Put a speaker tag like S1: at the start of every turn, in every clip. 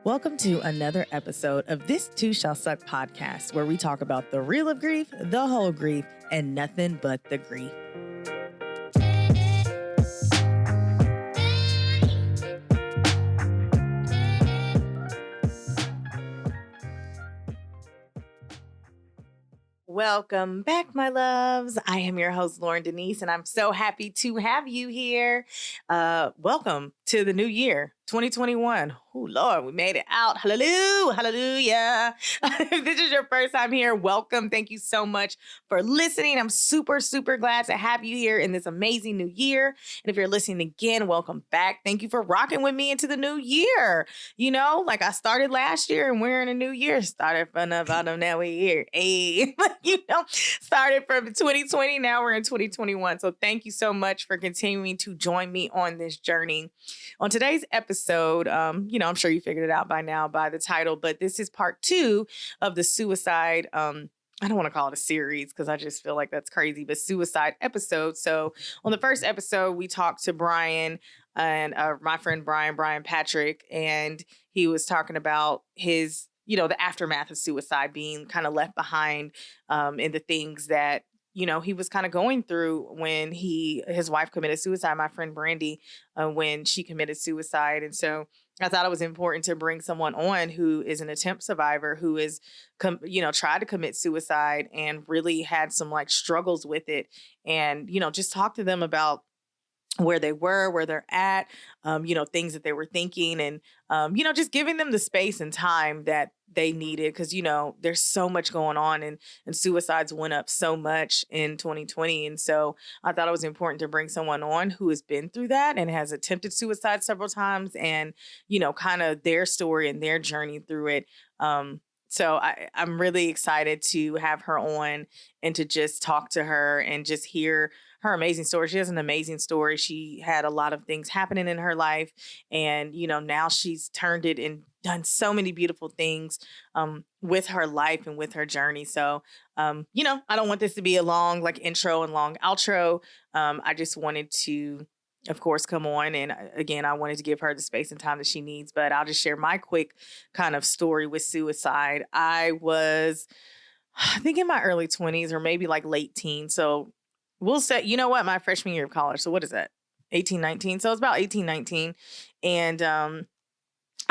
S1: Welcome to another episode of This Too Shall Suck podcast, where we talk about the real of grief, the whole grief, and nothing but the grief. Welcome back, my loves. I am your host, Loryn Denise, and I'm so happy to have you here. Welcome to the new year, 2021. Oh, Lord, we made it out. Hallelujah. Hallelujah. If this is your first time here, welcome. Thank you so much for listening. I'm super, super glad to have you here in this amazing new year. And if you're listening again, welcome back. Thank you for rocking with me into the new year. You know, like I started last year and we're in a new year. Started from the bottom, now we're here. Hey, started from 2020, now we're in 2021. So thank you so much for continuing to join me on this journey. On today's episode, I'm sure you figured it out by now by the title, but this is part 2 of the suicide. I don't want to call it a series because I just feel like that's crazy, but suicide episode. So on the first episode, we talked to Brian and my friend Brian Patrick, and he was talking about his, the aftermath of suicide, being kind of left behind in the things that he was kind of going through when his wife committed suicide, my friend Brandy, when she committed suicide. And so I thought it was important to bring someone on who is an attempt survivor, who is, tried to commit suicide and really had some struggles with it, and, just talk to them about where they were, where they're at, things that they were thinking, and, just giving them the space and time that they needed. Cause, there's so much going on, and suicides went up so much in 2020. And so I thought it was important to bring someone on who has been through that and has attempted suicide several times, and, kind of their story and their journey through it. So I'm really excited to have her on and to just talk to her and just hear her amazing story. She has an amazing story. She had a lot of things happening in her life, and, now she's turned it and done so many beautiful things with her life and with her journey. So, I don't want this to be a long intro and long outro. I just wanted to, of course, come on. And again, I wanted to give her the space and time that she needs, but I'll just share my quick kind of story with suicide. I was, I think, in my early 20s or maybe late teens. So we'll say, my freshman year of college. So what is that? 18, 19. So it's about 18, 19. And,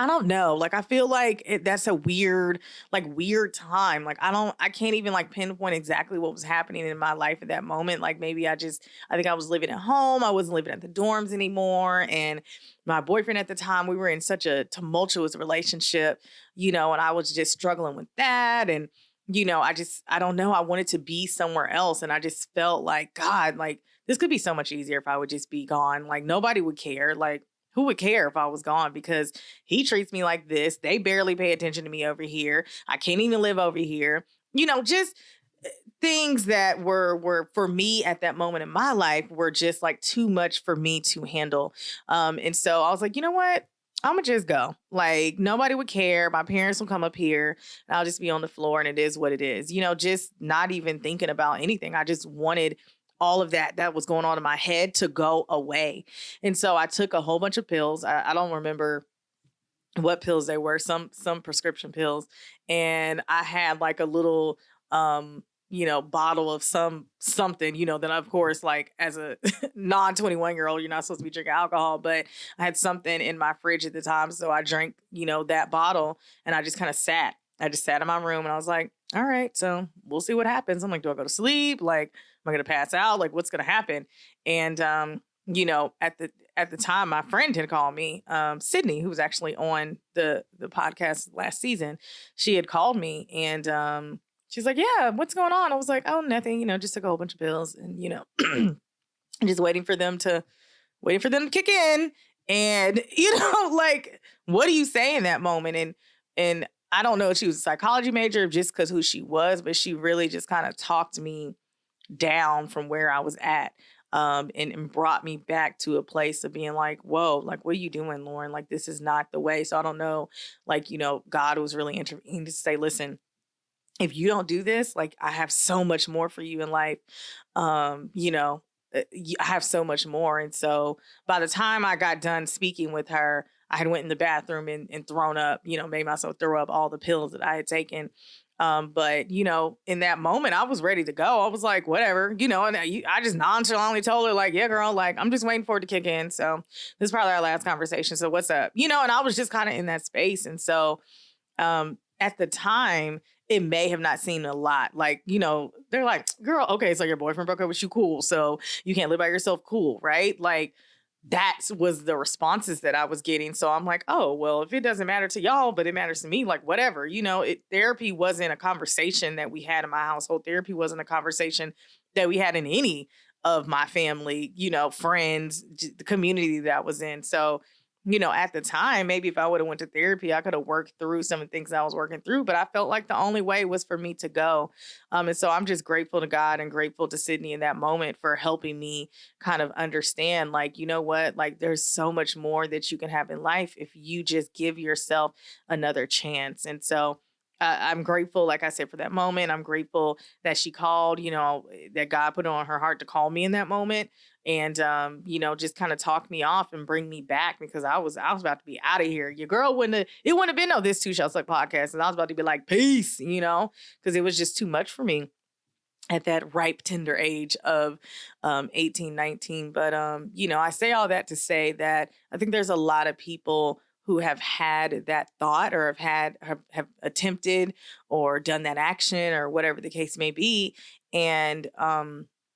S1: I don't know. I feel like that's a weird time. I can't even pinpoint exactly what was happening in my life at that moment. Maybe I think I was living at home. I wasn't living at the dorms anymore. And my boyfriend at the time, we were in such a tumultuous relationship, and I was just struggling with that. And, I don't know. I wanted to be somewhere else. And I just felt like, God, this could be so much easier if I would just be gone. Nobody would care. Who would care if I was gone? Because he treats me like this. They barely pay attention to me over here. I can't even live over here. Just things that were for me at that moment in my life were just too much for me to handle. And so I was like, you know what? I'm gonna just go. Nobody would care. My parents will come up here and I'll just be on the floor, and it is what it is. Just not even thinking about anything. I just wanted all of that was going on in my head to go away. And so I took a whole bunch of pills. I don't remember what pills they were, some prescription pills. And I had a little, bottle of something, that of course, as a non-21-year-old, you're not supposed to be drinking alcohol, but I had something in my fridge at the time. So I drank, that bottle, and I just kind of sat. I just sat in my room, and I was like, all right, so we'll see what happens. I'm like, do I go to sleep? Am I going to pass out? What's going to happen? And, at the time, my friend had called me, Sydney, who was actually on the podcast last season. She had called me, and she's like, yeah, what's going on? I was like, oh, nothing, just took a whole bunch of pills, and, just waiting for them to kick in. And, what do you say in that moment? And I don't know if she was a psychology major just because who she was, but she really just kind of talked me down from where I was at, and brought me back to a place of being like, whoa, what are you doing, Loryn? This is not the way. So I don't know, God was really intervening to say, listen, if you don't do this, I have so much more for you in life. I have so much more. And so by the time I got done speaking with her, I had went in the bathroom and thrown up, made myself throw up all the pills that I had taken. But in that moment, I was ready to go. I was like, whatever, and I just nonchalantly told her like, yeah, girl, like, I'm just waiting for it to kick in. So this is probably our last conversation. So what's up? And I was just kind of in that space. And so, at the time, it may have not seemed a lot. Like, they're like, girl, okay, so your boyfriend broke up with you, cool. So you can't live by yourself, cool, right? Like, that was the responses that I was getting. So I'm like, oh, well, if it doesn't matter to y'all, but it matters to me, like, whatever. Therapy wasn't a conversation that we had in my household. Therapy wasn't a conversation that we had in any of my family, friends, the community that I was in. So, at the time, maybe if I would have went to therapy, I could have worked through some of the things I was working through, but I felt like the only way was for me to go. And so I'm just grateful to God and grateful to Sydney in that moment for helping me kind of understand, like, you know what, like, there's so much more that you can have in life if you just give yourself another chance. And so I'm grateful, like I said, for that moment. I'm grateful that she called, that God put it on her heart to call me in that moment. And, just kind of talk me off and bring me back, because I was about to be out of here. Your girl wouldn't have been no This Too Shall Suck podcast. And I was about to be like, peace, because it was just too much for me at that ripe, tender age of 18, 19. But, I say all that to say that I think there's a lot of people who have had that thought or have attempted or done that action or whatever the case may be. And,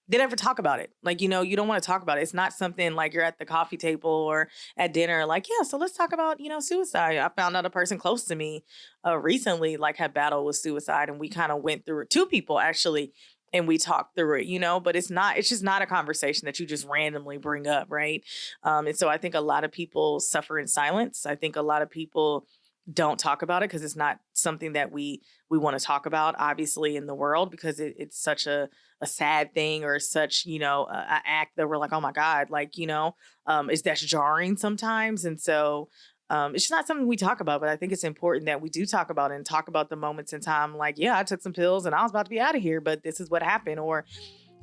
S1: they never talk about it. Like, you don't want to talk about it. It's not something like you're at the coffee table or at dinner, like, yeah, so let's talk about, suicide. I found out a person close to me recently, like, had battled with suicide, and we kind of went through it. Two people actually, and we talked through it, but it's just not a conversation that you just randomly bring up. Right. And so I think a lot of people suffer in silence. I think a lot of people don't talk about it because it's not something that we want to talk about, obviously, in the world, because it's such a sad thing, or such, a act that we're like, oh my God, like, that's jarring sometimes. And so it's just not something we talk about, but I think it's important that we do talk about it and talk about the moments in time. Like, yeah, I took some pills and I was about to be out of here, but this is what happened. Or,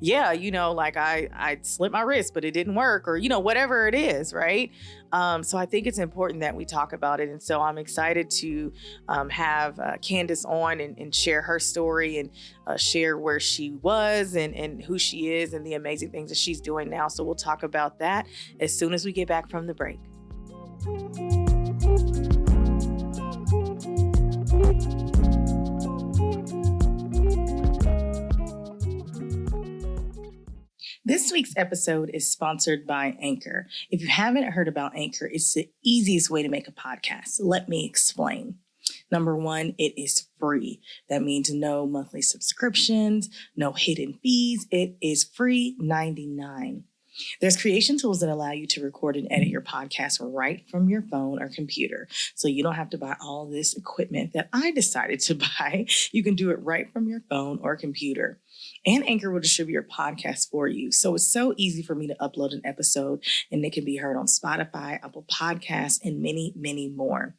S1: yeah, like I slipped my wrist, but it didn't work, or, whatever it is. Right. So I think it's important that we talk about it. And so I'm excited to have Candace on and share her story and share where she was and who she is and the amazing things that she's doing now. So we'll talk about that as soon as we get back from the break. This week's episode is sponsored by Anchor. If you haven't heard about Anchor, it's the easiest way to make a podcast. Let me explain. Number one, it is free. That means no monthly subscriptions, no hidden fees. It is free 99. There's creation tools that allow you to record and edit your podcast right from your phone or computer. So you don't have to buy all this equipment that I decided to buy. You can do it right from your phone or computer. And Anchor will distribute your podcast for you. So it's so easy for me to upload an episode, and it can be heard on Spotify, Apple Podcasts, and many, many more.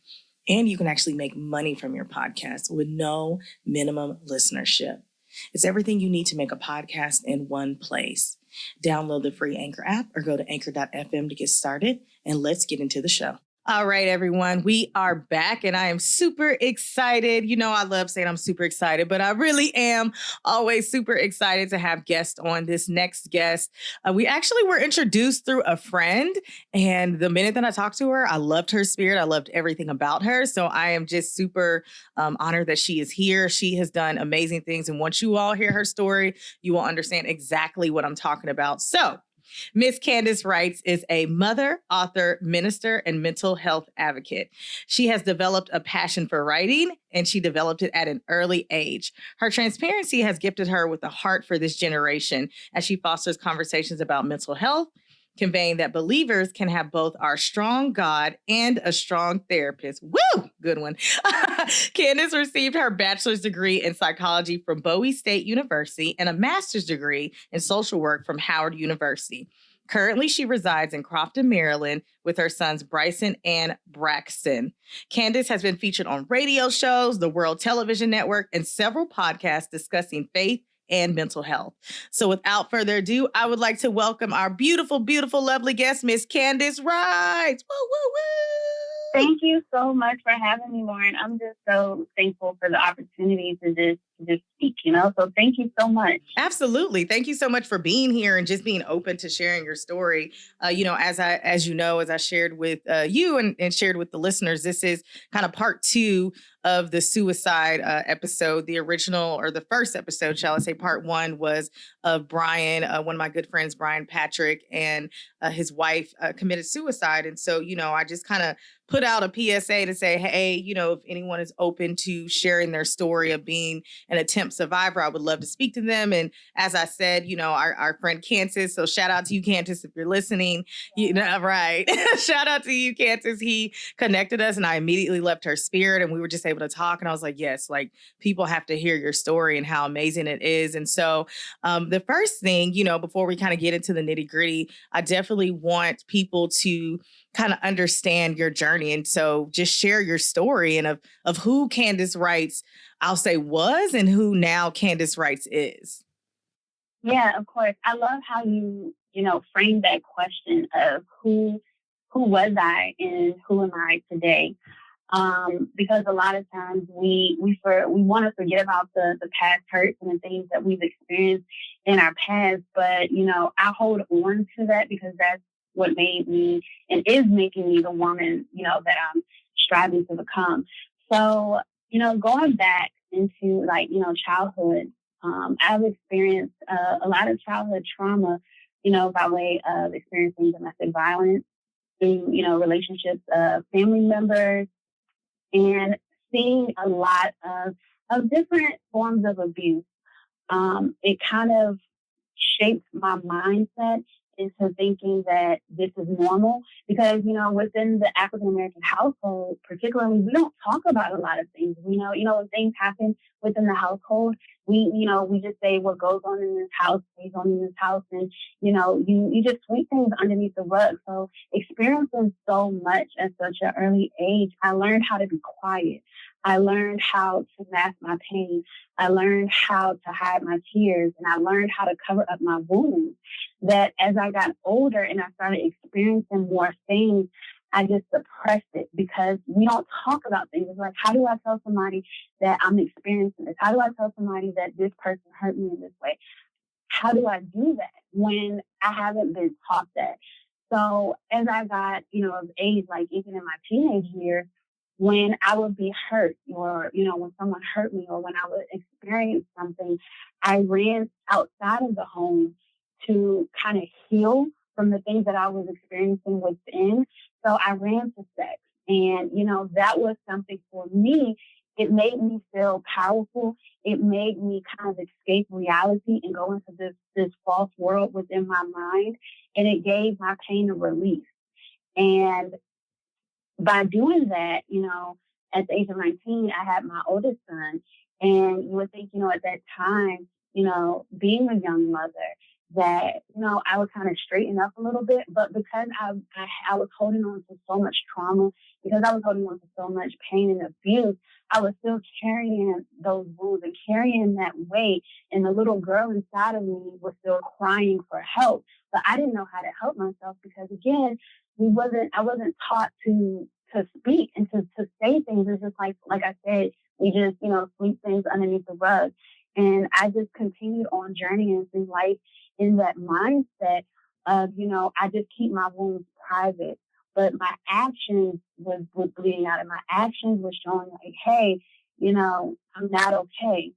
S1: And you can actually make money from your podcast with no minimum listenership. It's everything you need to make a podcast in one place. Download the free Anchor app or go to anchor.fm to get started, and let's get into the show. All right, everyone, we are back, and I am super excited. I love saying I'm super excited, but I really am always super excited to have guests on. This next guest, we actually were introduced through a friend, and the minute that I talked to her, I loved her spirit. I loved everything about her. So I am just super honored that she is here. She has done amazing things, and once you all hear her story, you will understand exactly what I'm talking about. So Miss Candace Writes is a mother, author, minister, and mental health advocate. She has developed a passion for writing, and she developed it at an early age. Her transparency has gifted her with a heart for this generation as she fosters conversations about mental health, conveying that believers can have both our strong God and a strong therapist. Woo! Good one. Candace received her bachelor's degree in psychology from Bowie State University and a master's degree in social work from Howard University. Currently, she resides in Crofton, Maryland, with her sons Bryson and Braxton. Candace has been featured on radio shows, the World Television Network, and several podcasts discussing faith and mental health. So without further ado, I would like to welcome our beautiful, beautiful, lovely guest, Miss Candace Writes. Woo, woo,
S2: Thank you so much for having me, Loryn. I'm just so thankful for the opportunity to just speak, So thank you so much.
S1: Absolutely. Thank you so much for being here and just being open to sharing your story. As I shared with you and shared with the listeners, this is kind of part two of the suicide episode. The original, or the first episode, shall I say, part one was of Brian, one of my good friends, Brian Patrick, and his wife committed suicide. And so, I just kind of put out a PSA to say, hey, if anyone is open to sharing their story of being an attempt survivor, I would love to speak to them. And as I said, our friend Candace, so shout out to you, Candace, if you're listening, right. Shout out to you, Candace. He connected us and I immediately left her spirit and we were just able to talk. And I was like, yes, like people have to hear your story and how amazing it is. And so the first thing, before we kind of get into the nitty gritty, I definitely want people to kind of understand your journey. And so just share your story and of who Candace Writes, I'll say, was, and who now Candace Writes is.
S2: Yeah, of course. I love how framed that question of who was I and who am I today? Because a lot of times we want to forget about the past hurts and the things that we've experienced in our past, but I hold on to that because that's what made me and is making me the woman that I'm striving to become. So going back into childhood, I've experienced a lot of childhood trauma, by way of experiencing domestic violence through relationships of family members and seeing a lot of different forms of abuse. It kind of shaped my mindset into thinking that this is normal because, within the African American household, particularly, we don't talk about a lot of things. When things happen within the household, we just say what goes on in this house stays on in this house. And, you just sweep things underneath the rug. So experiencing so much at such an early age, I learned how to be quiet. I learned how to mask my pain. I learned how to hide my tears, and I learned how to cover up my wounds. That as I got older and I started experiencing more things, I just suppressed it because we don't talk about things. It's like, how do I tell somebody that I'm experiencing this? How do I tell somebody that this person hurt me in this way? How do I do that when I haven't been taught that? So as I got, of age, like even in my teenage years, when I would be hurt or, when someone hurt me or when I would experience something, I ran outside of the home to kind of heal from the things that I was experiencing within. So I ran to sex. And, that was something for me. It made me feel powerful. It made me kind of escape reality and go into this false world within my mind. And it gave my pain a release. And by doing that, at the age of 19, I had my oldest son. And you would think, at that time, being a young mother, that, I would kind of straighten up a little bit. But because I was holding on to so much trauma, because I was holding on to so much pain and abuse, I was still carrying those wounds and carrying that weight. And the little girl inside of me was still crying for help. But I didn't know how to help myself because, again, I wasn't taught to speak and to say things. It's just like I said, we just, sweep things underneath the rug. And I just continued on journeying through life in that mindset of, I just keep my wounds private. But my actions was bleeding out, and my actions was showing like, hey, I'm not okay.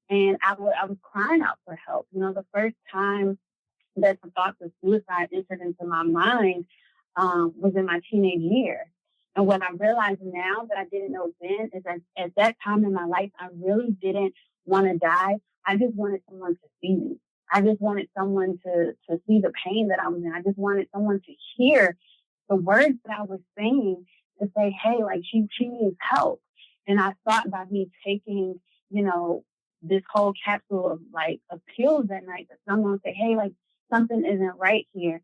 S2: And I was crying out for help. The first time that the thoughts of suicide entered into my mind was in my teenage years. And what I realize now that I didn't know then is that at that time in my life, I really didn't want to die. I just wanted someone to see me. I just wanted someone to see the pain that I was in. I just wanted someone to hear the words that I was saying to say, hey, like she needs help. And I thought by me taking, this whole capsule of pills that night that someone would say, hey, like something isn't right here.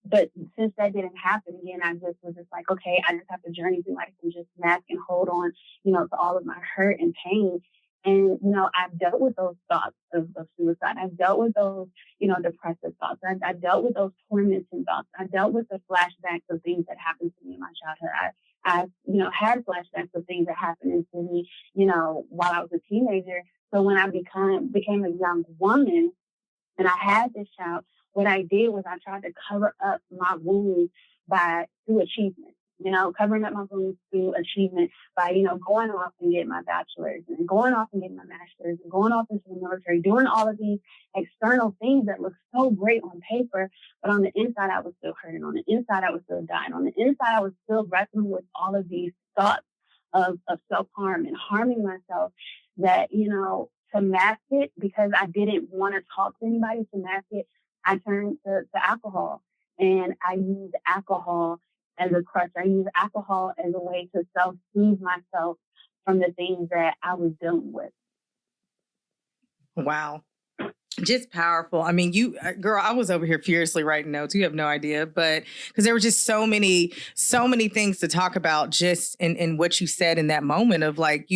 S2: But since that didn't happen again, I just was like, okay, I just have to journey through life and just mask and hold on, to all of my hurt and pain. And, I've dealt with those thoughts of suicide. I've dealt with those, depressive thoughts. I dealt with those tormenting thoughts. I dealt with the flashbacks of things that happened to me in my childhood. I had flashbacks of things that happened to me, while I was a teenager. So when I became a young woman and I had this child, what I did was I tried to cover up my wounds through achievement. Covering up my wounds through achievement by, going off and getting my bachelor's and going off and getting my master's and going off into the military, doing all of these external things that look so great on paper, but on the inside, I was still hurting. On the inside, I was still dying. On the inside, I was still wrestling with all of these thoughts of self-harm and harming myself that, to mask it, because I didn't want to talk to anybody to mask it, I turned to alcohol, and I used alcohol as a crutch. I use alcohol as a way to self-soothe myself from the things that I was dealing with.
S1: Wow. Just powerful. I mean, girl, I was over here furiously writing notes. You have no idea, but because there were just so many things to talk about just in what you said in that moment of like,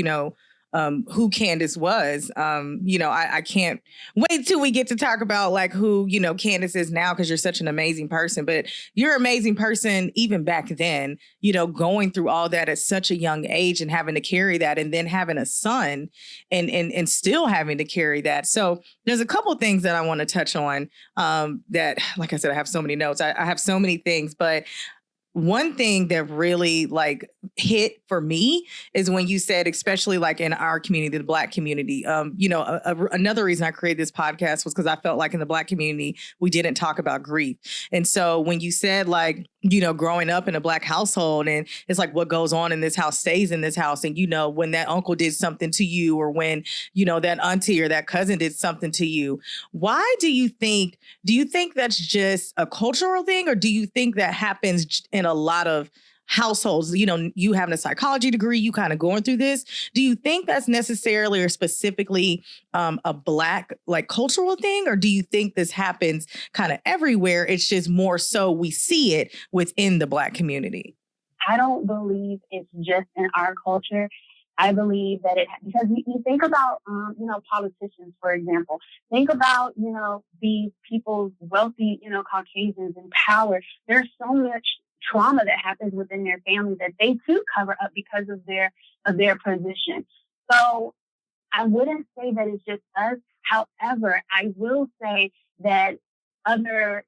S1: who Candace was. I can't wait till we get to talk about like who, Candace is now, because you're such an amazing person, but you're an amazing person even back then, going through all that at such a young age and having to carry that, and then having a son and still having to carry that. So there's a couple things that I want to touch on that, like I said, I have so many notes. I have so many things, but one thing that really like hit for me is when you said, especially like in our community, the Black community, another reason I created this podcast was because I felt like in the Black community, we didn't talk about grief. And so when you said like, growing up in a Black household, and it's like what goes on in this house stays in this house. And, when that uncle did something to you, or when, that auntie or that cousin did something to you, why do you think that's just a cultural thing? Or do you think that happens in a lot of households? You having a psychology degree, you kind of going through this. Do you think that's necessarily or specifically a Black like cultural thing? Or do you think this happens kind of everywhere? It's just more so we see it within the Black community.
S2: I don't believe it's just in our culture. I believe that because you think about, politicians, for example, think about, these people, wealthy, Caucasians in power. There's so much trauma that happens within their family that they too cover up because of their position. So I wouldn't say that it's just us. However, I will say that other,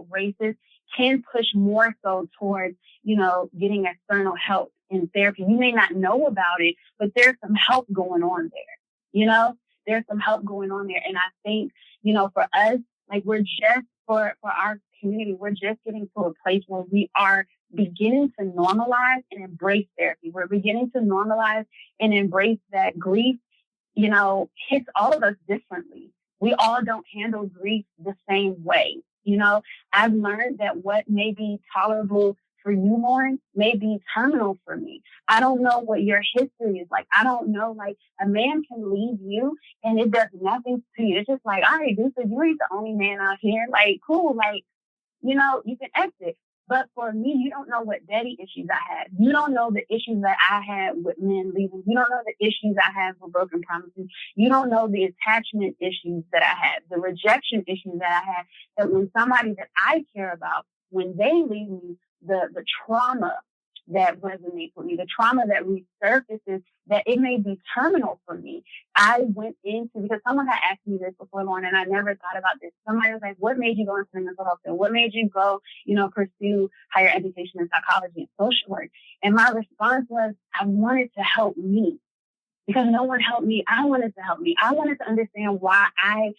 S2: races can push more so towards, getting external help in therapy. You may not know about it, but there's some help going on there. There's some help going on there. And I think, for us, like we're just for our community, we're just getting to a place where we are beginning to normalize and embrace therapy. We're beginning to normalize and embrace that grief, hits all of us differently. We all don't handle grief the same way. I've learned that what may be tolerable for you, Loryn, may be terminal for me. I don't know what your history is like. I don't know, like a man can leave you and it does nothing to you. It's just like, all right, dude, so you ain't the only man out here. Like, cool. Like, you can exit. But for me, you don't know what daddy issues I had. You don't know the issues that I had with men leaving. You don't know the issues I have with broken promises. You don't know the attachment issues that I had, the rejection issues that I had. That when somebody that I care about, when they leave me, the trauma that resonates with me, the trauma that resurfaces, that it may be terminal for me. I went into, because someone had asked me this before, Loryn, and I never thought about this. Somebody was like, what made you go into the mental health field? What made you go, pursue higher education in psychology and social work? And my response was, I wanted to help me. Because no one helped me. I wanted to help me. I wanted to understand why I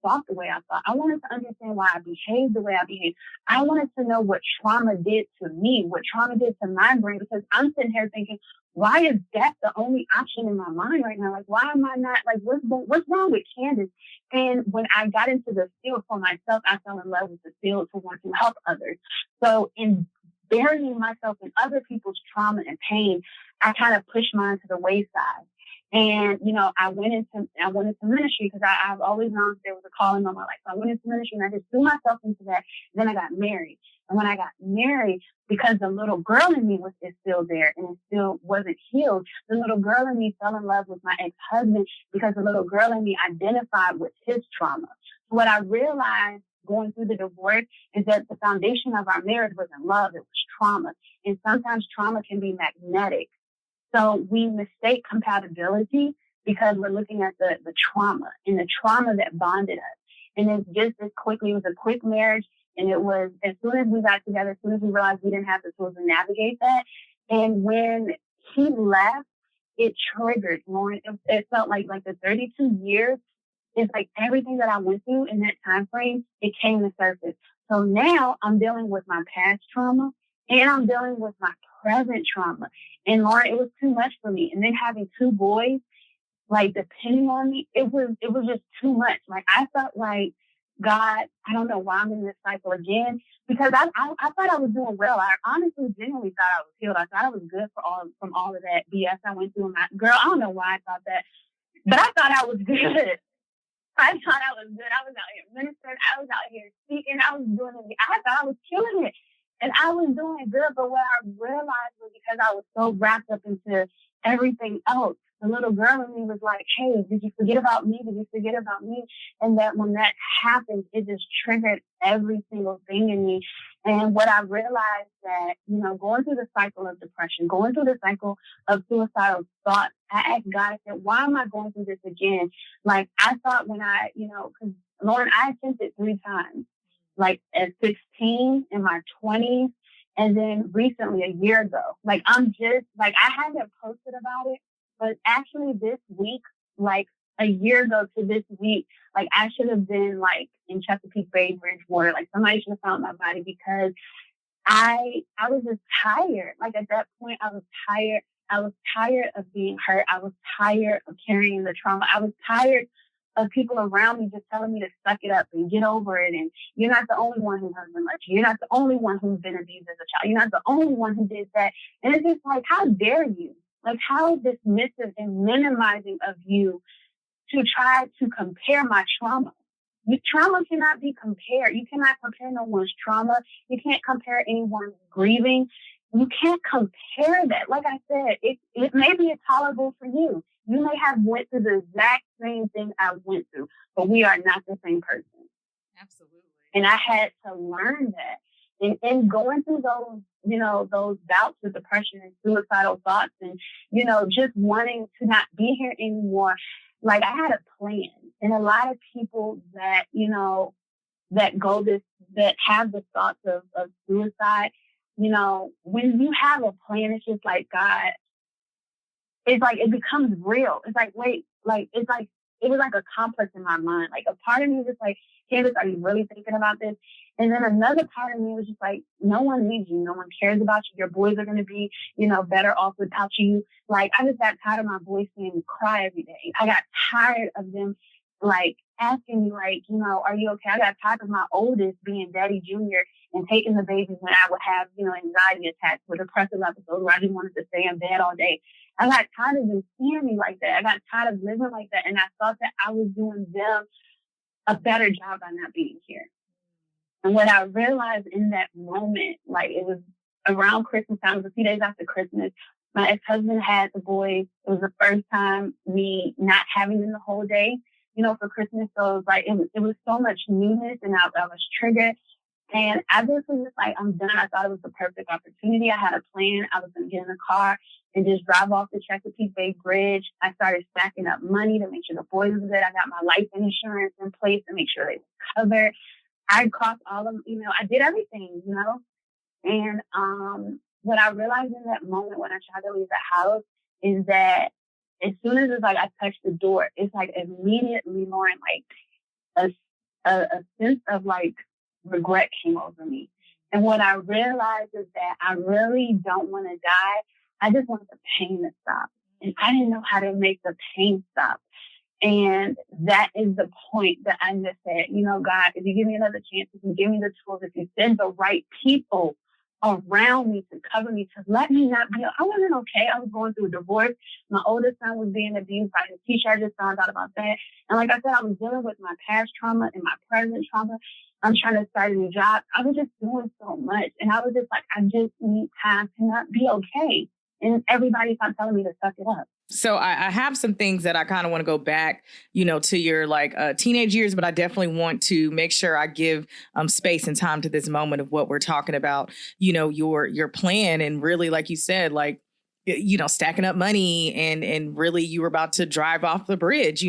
S2: thought the way I thought. I wanted to understand why I behaved the way I behaved. I wanted to know what trauma did to me, what trauma did to my brain, because I'm sitting here thinking, why is that the only option in my mind right now? Like, why am I not, like, what's wrong with Candace? And when I got into the field for myself, I fell in love with the field to want to help others. So in burying myself in other people's trauma and pain, I kind of pushed mine to the wayside. And, I went into ministry because I've always known there was a calling on my life. So I went into ministry and I just threw myself into that. Then I got married. And when I got married, because the little girl in me is still there and it still wasn't healed, the little girl in me fell in love with my ex-husband because the little girl in me identified with his trauma. So what I realized going through the divorce is that the foundation of our marriage wasn't love, it was trauma. And sometimes trauma can be magnetic. So we mistake compatibility because we're looking at the trauma and the trauma that bonded us. And it's just as quickly, it was a quick marriage. And it was as soon as we got together, as soon as we realized we didn't have the tools to navigate that. And when he left, it triggered, Loryn. It felt like the 32 years is like everything that I went through in that time frame, it came to surface. So now I'm dealing with my past trauma and I'm dealing with my present trauma. And Loryn, it was too much for me. And then having two boys, like depending on me, it was just too much. Like I felt like, God, I don't know why I'm in this cycle again, because I thought I was doing well. I honestly genuinely thought I was healed. I thought I was good from all of that BS I went through. Girl, I don't know why I thought that, but I thought I was good. I thought I was good. I was out here ministering. I was out here speaking. I was doing it. I thought I was killing it. And I was doing good. But what I realized was because I was so wrapped up into everything else, the little girl in me was like, hey, did you forget about me? Did you forget about me? And that when that happened, it just triggered every single thing in me. And what I realized that, going through the cycle of depression, going through the cycle of suicidal thoughts, I asked God, I said, why am I going through this again? Like, I thought when because Loryn, I attempted 3 times, like at 16, in my 20s, and then recently a year ago. Like, I'm just, like, I haven't posted about it, but actually this week, like a year ago to this week, like I should have been like in Chesapeake Bay, Bridgewater. Like somebody should have found my body because I was just tired. Like at that point, I was tired. I was tired of being hurt. I was tired of carrying the trauma. I was tired of people around me just telling me to suck it up and get over it. And you're not the only one who has been left. You're not the only one who's been abused as a child. You're not the only one who did that. And it's just like, how dare you? Like, how dismissive and minimizing of you to try to compare my trauma. Trauma cannot be compared. You cannot compare no one's trauma. You can't compare anyone's grieving. You can't compare that. Like I said, it may be tolerable for you. You may have went through the exact same thing I went through, but we are not the same person.
S1: Absolutely.
S2: And I had to learn that. And going through those, those bouts with depression and suicidal thoughts and, just wanting to not be here anymore, like I had a plan. And a lot of people that, that have the thoughts of suicide, when you have a plan, it's just like, God, it's like, it becomes real. It's like, wait, like, it's like, it was like a complex in my mind. Like a part of me was just like, Candace, are you really thinking about this? And then another part of me was just like, no one needs you. No one cares about you. Your boys are going to be, better off without you. Like, I just got tired of my boys seeing me cry every day. I got tired of them, like, asking me, like, are you okay? I got tired of my oldest being Daddy Junior and taking the babies when I would have, anxiety attacks or depressive episodes where I just wanted to stay in bed all day. I got tired of them seeing me like that. I got tired of living like that. And I thought that I was doing them a better job by not being here. And what I realized in that moment, like it was around Christmas time, it was a few days after Christmas, my ex-husband had the boys. It was the first time me not having them the whole day, for Christmas. So it was like, it was so much newness and I was triggered. And I just was just like, I'm done. I thought it was the perfect opportunity. I had a plan. I was going to get in the car and just drive off the Chesapeake Bay Bridge. I started stacking up money to make sure the boys were good. I got my life insurance in place to make sure they were covered. I crossed all of them, I did everything, And what I realized in that moment when I tried to leave the house is that as soon as it's like I touched the door, it's like immediately, Loryn, like a sense of like regret came over me. And what I realized is that I really don't want to die. I just want the pain to stop. And I didn't know how to make the pain stop. And that is the point that I just said, God, if you give me another chance, if you give me the tools, if you send the right people around me to cover me, to let me not be. I wasn't okay. I was going through a divorce. My oldest son was being abused by his teacher. I just found out about that. And like I said, I was dealing with my past trauma and my present trauma. I'm trying to start a new job. I was just doing so much. And I was just like, I just need time to not be okay. And everybody kept telling me to suck it up.
S1: So I have some things that I kind of want to go back, to your teenage years, but I definitely want to make sure I give space and time to this moment of what we're talking about, your plan. And really, like you said, stacking up money and really you were about to drive off the bridge,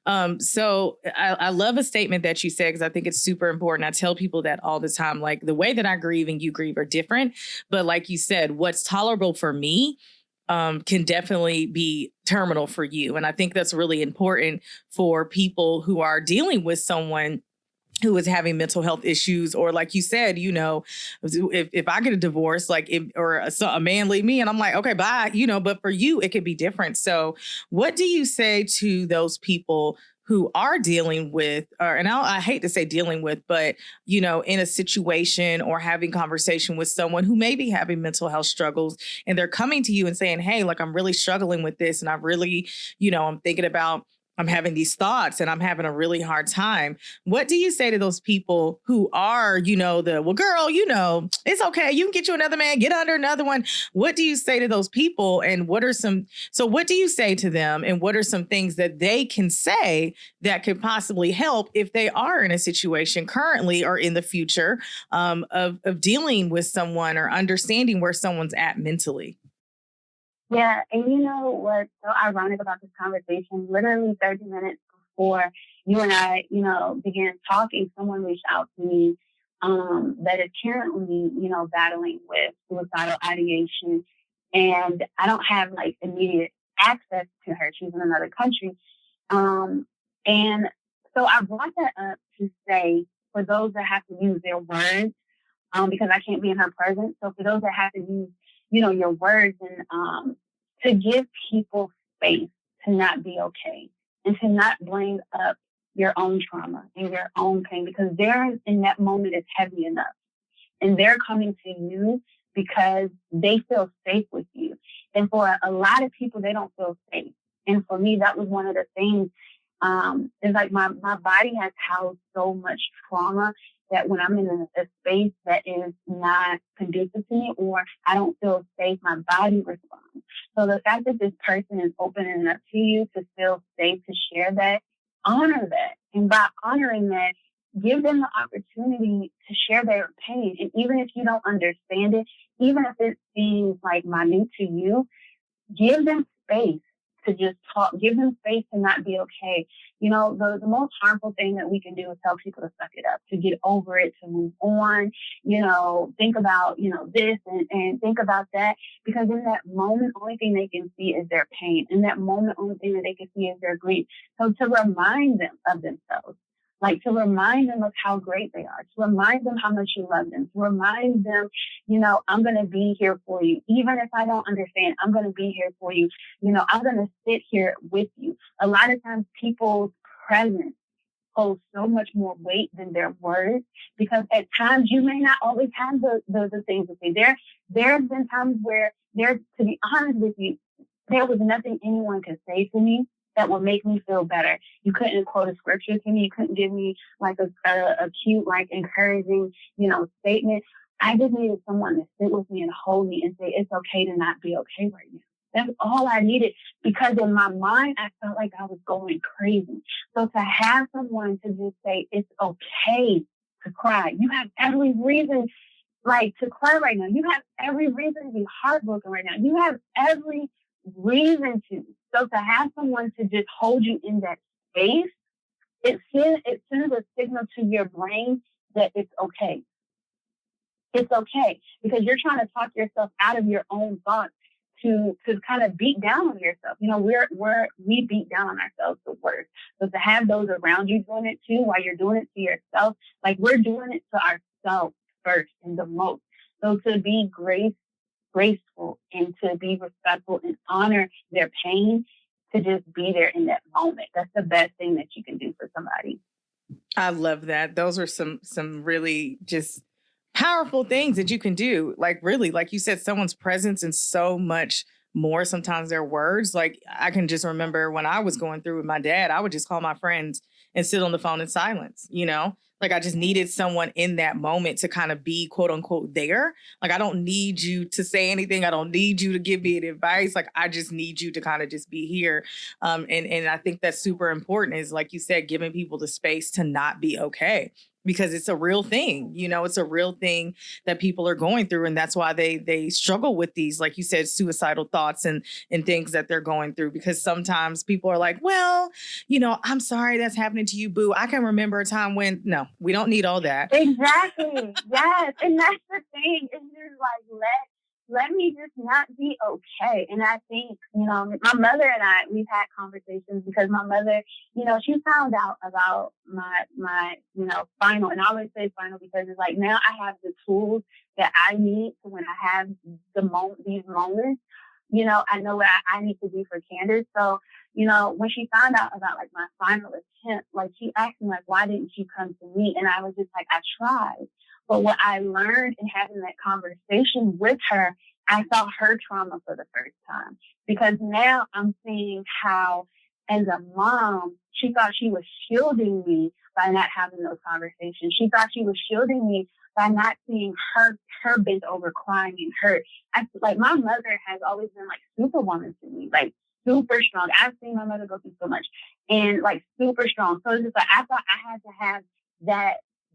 S1: So I love a statement that you said, because I think it's super important. I tell people that all the time, like the way that I grieve and you grieve are different. But like you said, what's tolerable for me can definitely be terminal for you. And I think that's really important for people who are dealing with someone who is having mental health issues, or like you said, if I get a divorce, a man leave me and I'm like, okay, bye, but for you, it could be different. So what do you say to those people who are dealing with, I hate to say dealing with, but, in a situation or having conversation with someone who may be having mental health struggles, and they're coming to you and saying, hey, I'm really struggling with this. And I really, I'm thinking about, I'm having these thoughts and I'm having a really hard time. What do you say to those people who are, well, girl, it's okay. You can get you another man, get under another one. What do you say to those people? And what do you say to them? And what are some things that they can say that could possibly help if they are in a situation currently or in the future of dealing with someone or understanding where someone's at mentally?
S2: Yeah, and you know what's so ironic about this conversation? Literally 30 minutes before you and I, began talking, someone reached out to me that is currently, battling with suicidal ideation. And I don't have immediate access to her. She's in another country. And so I brought that up to say, for those that have to use their words, because I can't be in her presence. So for those that have to use, your words and to give people space to not be okay and to not bring up your own trauma and your own pain, because they're in that moment is heavy enough and they're coming to you because they feel safe with you. And for a lot of people, they don't feel safe. And for me, that was one of the things. It's like my body has housed so much trauma that when I'm in a space that is not conducive to me or I don't feel safe, my body responds. So the fact that this person is opening up to you to feel safe to share that, honor that. And by honoring that, give them the opportunity to share their pain. And even if you don't understand it, even if it seems minute to you, give them space to just talk, give them space to not be okay. The most harmful thing that we can do is tell people to suck it up, to get over it, to move on, think about, this and think about that. Because in that moment, only thing they can see is their pain. In that moment, only thing that they can see is their grief. So to remind them of themselves, to remind them of how great they are, to remind them how much you love them, to remind them, I'm going to be here for you. Even if I don't understand, I'm going to be here for you. I'm going to sit here with you. A lot of times people's presence holds so much more weight than their words, because at times you may not always have the things to say. There have been times where to be honest with you, there was nothing anyone could say to me that would make me feel better. You couldn't quote a scripture to me. You couldn't give me a cute, encouraging, statement. I just needed someone to sit with me and hold me and say, it's okay to not be okay right now. That's all I needed, because in my mind, I felt like I was going crazy. So to have someone to just say, it's okay to cry. You have every reason to cry right now. You have every reason to be heartbroken right now. You have every reason to. So to have someone to just hold you in that space, it sends a signal to your brain that it's okay. It's okay, because you're trying to talk yourself out of your own thoughts to kind of beat down on yourself. We beat down on ourselves the worst. So to have those around you doing it too, while you're doing it to yourself, we're doing it to ourselves first and the most. So to be graceful and to be respectful and honor their pain, to just be there in that moment. That's the best thing that you can do for somebody.
S1: I love that. Those are some really just powerful things that you can do. Like, really, like you said, someone's presence and so much more, sometimes their words. Like, I can just remember when I was going through with my dad, I would just call my friends and sit on the phone in silence, you know? Like, I just needed someone in that moment to kind of be quote unquote there. Like, I don't need you to say anything. I don't need you to give me advice. Like, I just need you to kind of just be here. And I think that's super important, is like you said, giving people the space to not be okay, because it's a real thing. You know, it's a real thing that people are going through. And that's why they struggle with these, like you said, suicidal thoughts and things that they're going through. Because sometimes people are like, well, you know, I'm sorry that's happening to you, boo. I can remember a time when, no, we don't need all that.
S2: Exactly. Yes. And that's the thing. It's just like, let me just not be okay. And I think, you know, my mother and I, we've had conversations, because my mother, you know, she found out about my, you know, final, and I always say final because it's like, now I have the tools that I need for when I have these moments, you know, I know what I need to do for Candace. So, you know, when she found out about like my final attempt, like she asked me like, why didn't you come to me? And I was just like, I tried. But what I learned in having that conversation with her, I saw her trauma for the first time, because now I'm seeing how, as a mom, she thought she was shielding me by not having those conversations. She thought she was shielding me by not seeing her bent over crying and hurt. Like, my mother has always been like superwoman to me, like super strong. I've seen my mother go through so much, and like super strong. So it's just like, I thought I had to have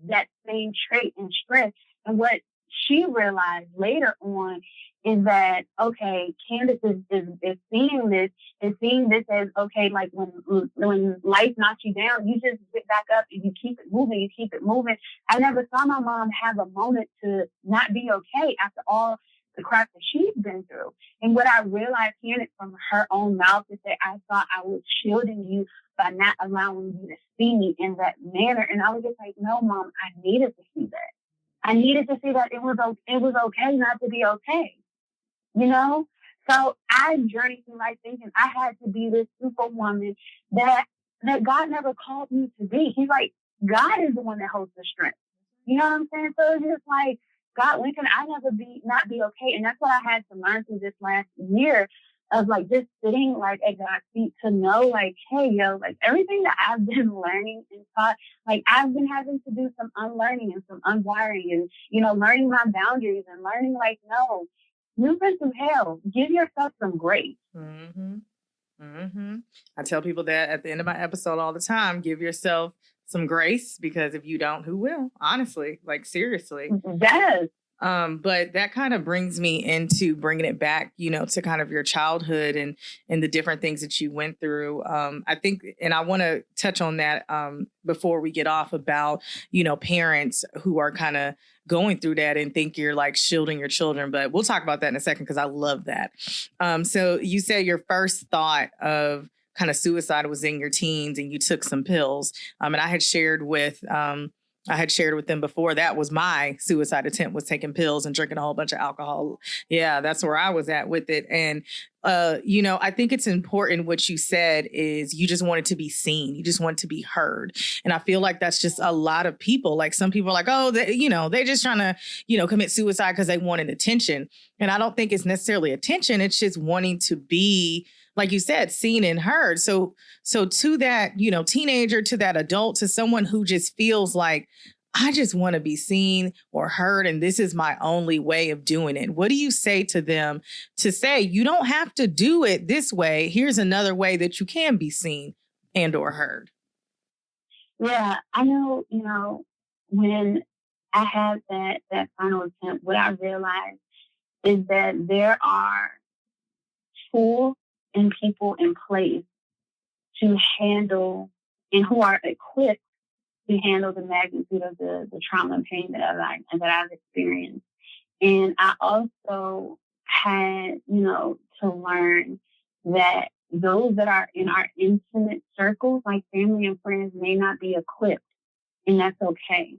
S2: that same trait and strength. And what she realized later on is that, okay, Candace is seeing this, as, okay, like when life knocks you down, you just get back up and you keep it moving. I never saw my mom have a moment to not be okay after all the crap that she's been through. And what I realized, hearing it from her own mouth, is that I thought I was shielding you by not allowing you to see me in that manner. And I was just like, no, Mom, I needed to see that. I needed to see that it was okay not to be okay, you know? So I journeyed through life thinking I had to be this superwoman that God never called me to be. He's like, God is the one that holds the strength. You know what I'm saying? So it's just like, God, when can I not be okay? And that's what I had to learn through this last year, of like just sitting like at God's feet, to know like, hey, yo, like everything that I've been learning and taught, like I've been having to do some unlearning and some unwiring, and, you know, learning my boundaries and learning like, no, you've been through hell. Give yourself some grace.
S1: Mm-hmm. Mm-hmm. I tell people that at the end of my episode all the time: give yourself some grace, because if you don't, who will? Honestly, like, seriously.
S2: Yes.
S1: But that kind of brings me into bringing it back, you know, to kind of your childhood and the different things that you went through. I think, and I want to touch on that before we get off, about, you know, parents who are kind of going through that and think you're like shielding your children. But we'll talk about that in a second, because I love that. So you said your first thought of kind of suicide was in your teens, and you took some pills. And I had shared with them before, that was my suicide attempt, was taking pills and drinking a whole bunch of alcohol. Yeah, that's where I was at with it. And, you know, I think it's important what you said is you just wanted to be seen. You just want to be heard. And I feel like that's just a lot of people. Like, some people are like, oh, they're just trying to, you know, commit suicide because they wanted attention. And I don't think it's necessarily attention. It's just wanting to be, like you said, seen and heard. So to that, you know, teenager, to that adult, to someone who just feels like, I just want to be seen or heard, and this is my only way of doing it. What do you say to them to say, you don't have to do it this way? Here's another way that you can be seen and or heard.
S2: Yeah, I know, you know, when I had that final attempt, what I realized is that there are tools and people in place to handle, and who are equipped to handle the magnitude of the trauma and pain that I've experienced. And I also had, you know, to learn that those that are in our intimate circles, like family and friends, may not be equipped, and that's okay.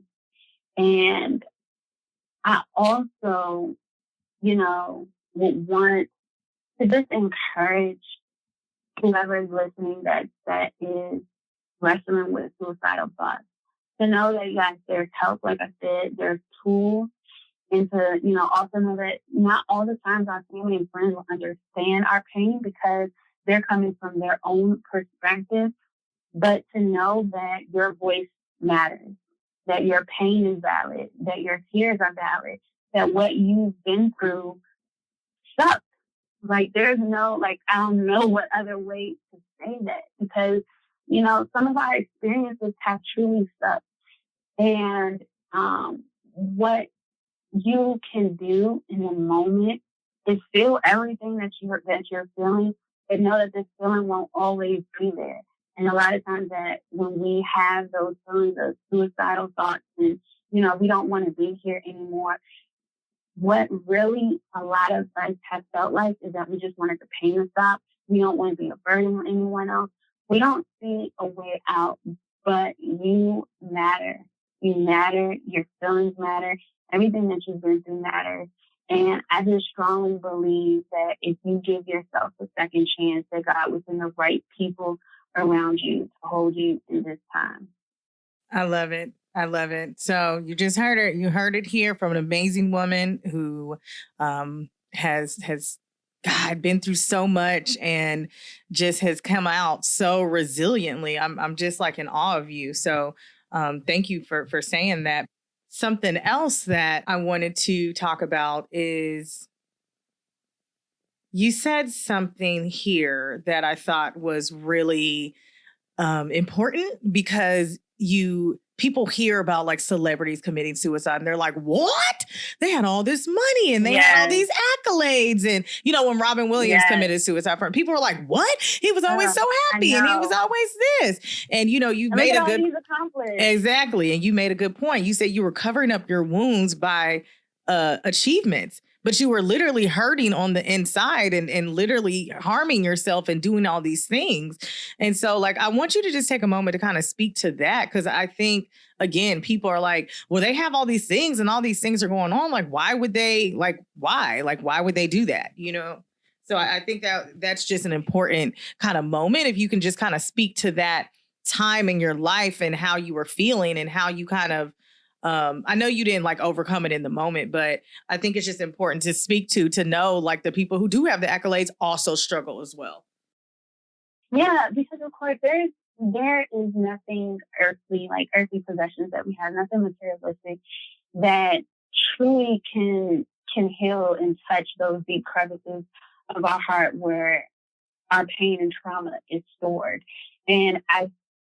S2: And I also, you know, would want to just encourage whoever is listening that is wrestling with suicidal thoughts, to know that, yes, there's help. Like I said, there's tools. and to, also know that not all the times our family and friends will understand our pain because they're coming from their own perspective, but to know that your voice matters, that your pain is valid, that your tears are valid, that what you've been through sucks. Like, there's no, like, I don't know what other way to say that because, some of our experiences have truly sucked. And what you can do in the moment is feel everything that you're feeling, but know that this feeling won't always be there. And a lot of times that when we have those feelings of suicidal thoughts and, we don't want to be here anymore, what really a lot of us have felt like is that we just wanted the pain to stop. We don't want to be a burden on anyone else. We don't see a way out, but you matter. You matter. Your feelings matter. Everything that you've been through matters. And I just strongly believe that if you give yourself a second chance, that God will send the right people around you to hold you in this time.
S1: I love it. I love it. So you just heard it. You heard it here from an amazing woman who has God been through so much and just has come out so resiliently. I'm just like in awe of you. So thank you for saying that. Something else that I wanted to talk about is you said something here that I thought was really important because people hear about like celebrities committing suicide and they're like, what? They had all this money and they had all these accolades. And, when Robin Williams committed suicide, people were like, what? He was always so happy and he was always this. And, you made a good... Exactly. And you made a good point. You said you were covering up your wounds by achievements. But you were literally hurting on the inside and literally harming yourself and doing all these things. And so, like, I want you to just take a moment to kind of speak to that. Because I think, again, people are like, well, they have all these things and all these things are going on. Like, why would they, why would they do that? So I think that's just an important kind of moment. If you can just kind of speak to that time in your life and how you were feeling and how you kind of, I know you didn't like overcome it in the moment, but I think it's just important to speak to know like the people who do have the accolades also struggle as well.
S2: Yeah, because of course there is nothing earthly possessions that we have, nothing materialistic that truly can heal and touch those deep crevices of our heart where our pain and trauma is stored. And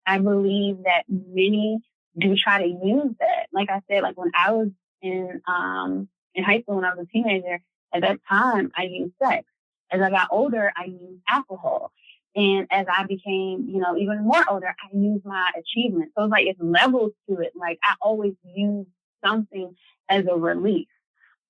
S2: I believe that many do try to use that. Like I said, like when I was in high school, when I was a teenager, at that time I used sex. As I got older, I used alcohol. And as I became, even more older, I used my achievements. So it's like it's levels to it. Like I always use something as a release.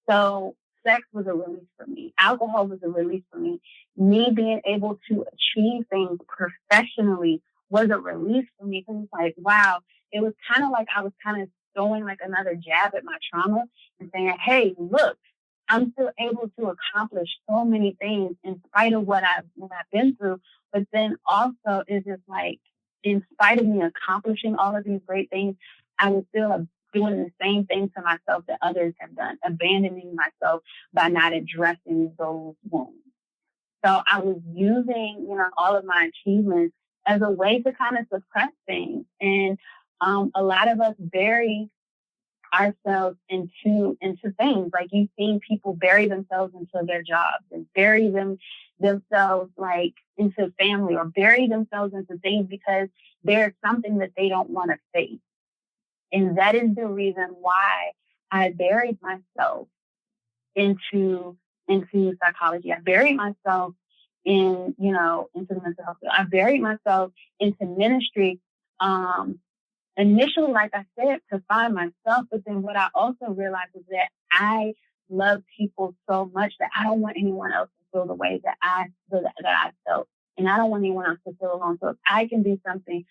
S2: So sex was a release for me. Alcohol was a release for me. Me being able to achieve things professionally was a release for me. Because it's like, wow, it was kind of like I was kind of throwing like another jab at my trauma and saying, hey, look, I'm still able to accomplish so many things in spite of what I've been through. But then also it's just like, in spite of me accomplishing all of these great things, I was still doing the same thing to myself that others have done, abandoning myself by not addressing those wounds. So I was using, all of my achievements as a way to kind of suppress things. And a lot of us bury ourselves into things. Like you've seen people bury themselves into their jobs and bury themselves like into family or bury themselves into things because there's something that they don't want to face. And that is the reason why I buried myself into psychology. I buried myself into the mental health field. I buried myself into ministry. Initially, like I said, to find myself, but then what I also realized is that I love people so much that I don't want anyone else to feel the way that I felt. And I don't want anyone else to feel alone. So if I can do something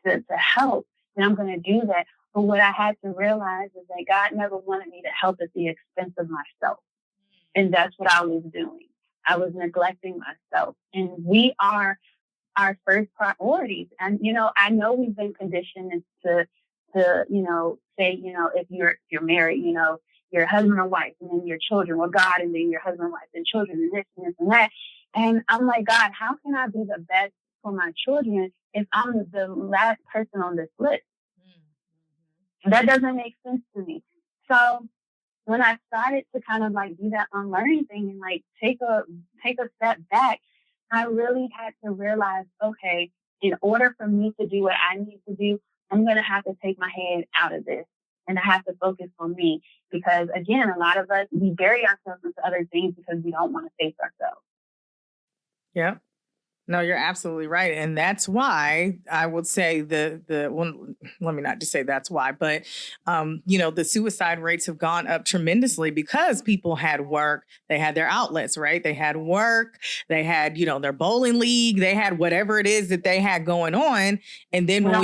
S2: to help, then I'm going to do that. But what I had to realize is that God never wanted me to help at the expense of myself. And that's what I was doing. I was neglecting myself. And we are our first priorities. And, I know we've been conditioned to say, if you're married, your husband or wife, and then your children, or God, and then your husband, wife, and children, and this and that. And I'm like, God, how can I be the best for my children if I'm the last person on this list? Mm-hmm. That doesn't make sense to me. So when I started to kind of like do that unlearning thing and like take a step back, I really had to realize, okay, in order for me to do what I need to do, I'm going to have to take my head out of this, and I have to focus on me, because again, a lot of us, we bury ourselves into other things because we don't want to face ourselves.
S1: Yeah. No, you're absolutely right. And that's why I would say well, let me not just say that's why, but, the suicide rates have gone up tremendously because people had work. They had their outlets, right? They had work. They had, their bowling league. They had whatever it is that they had going on. And then when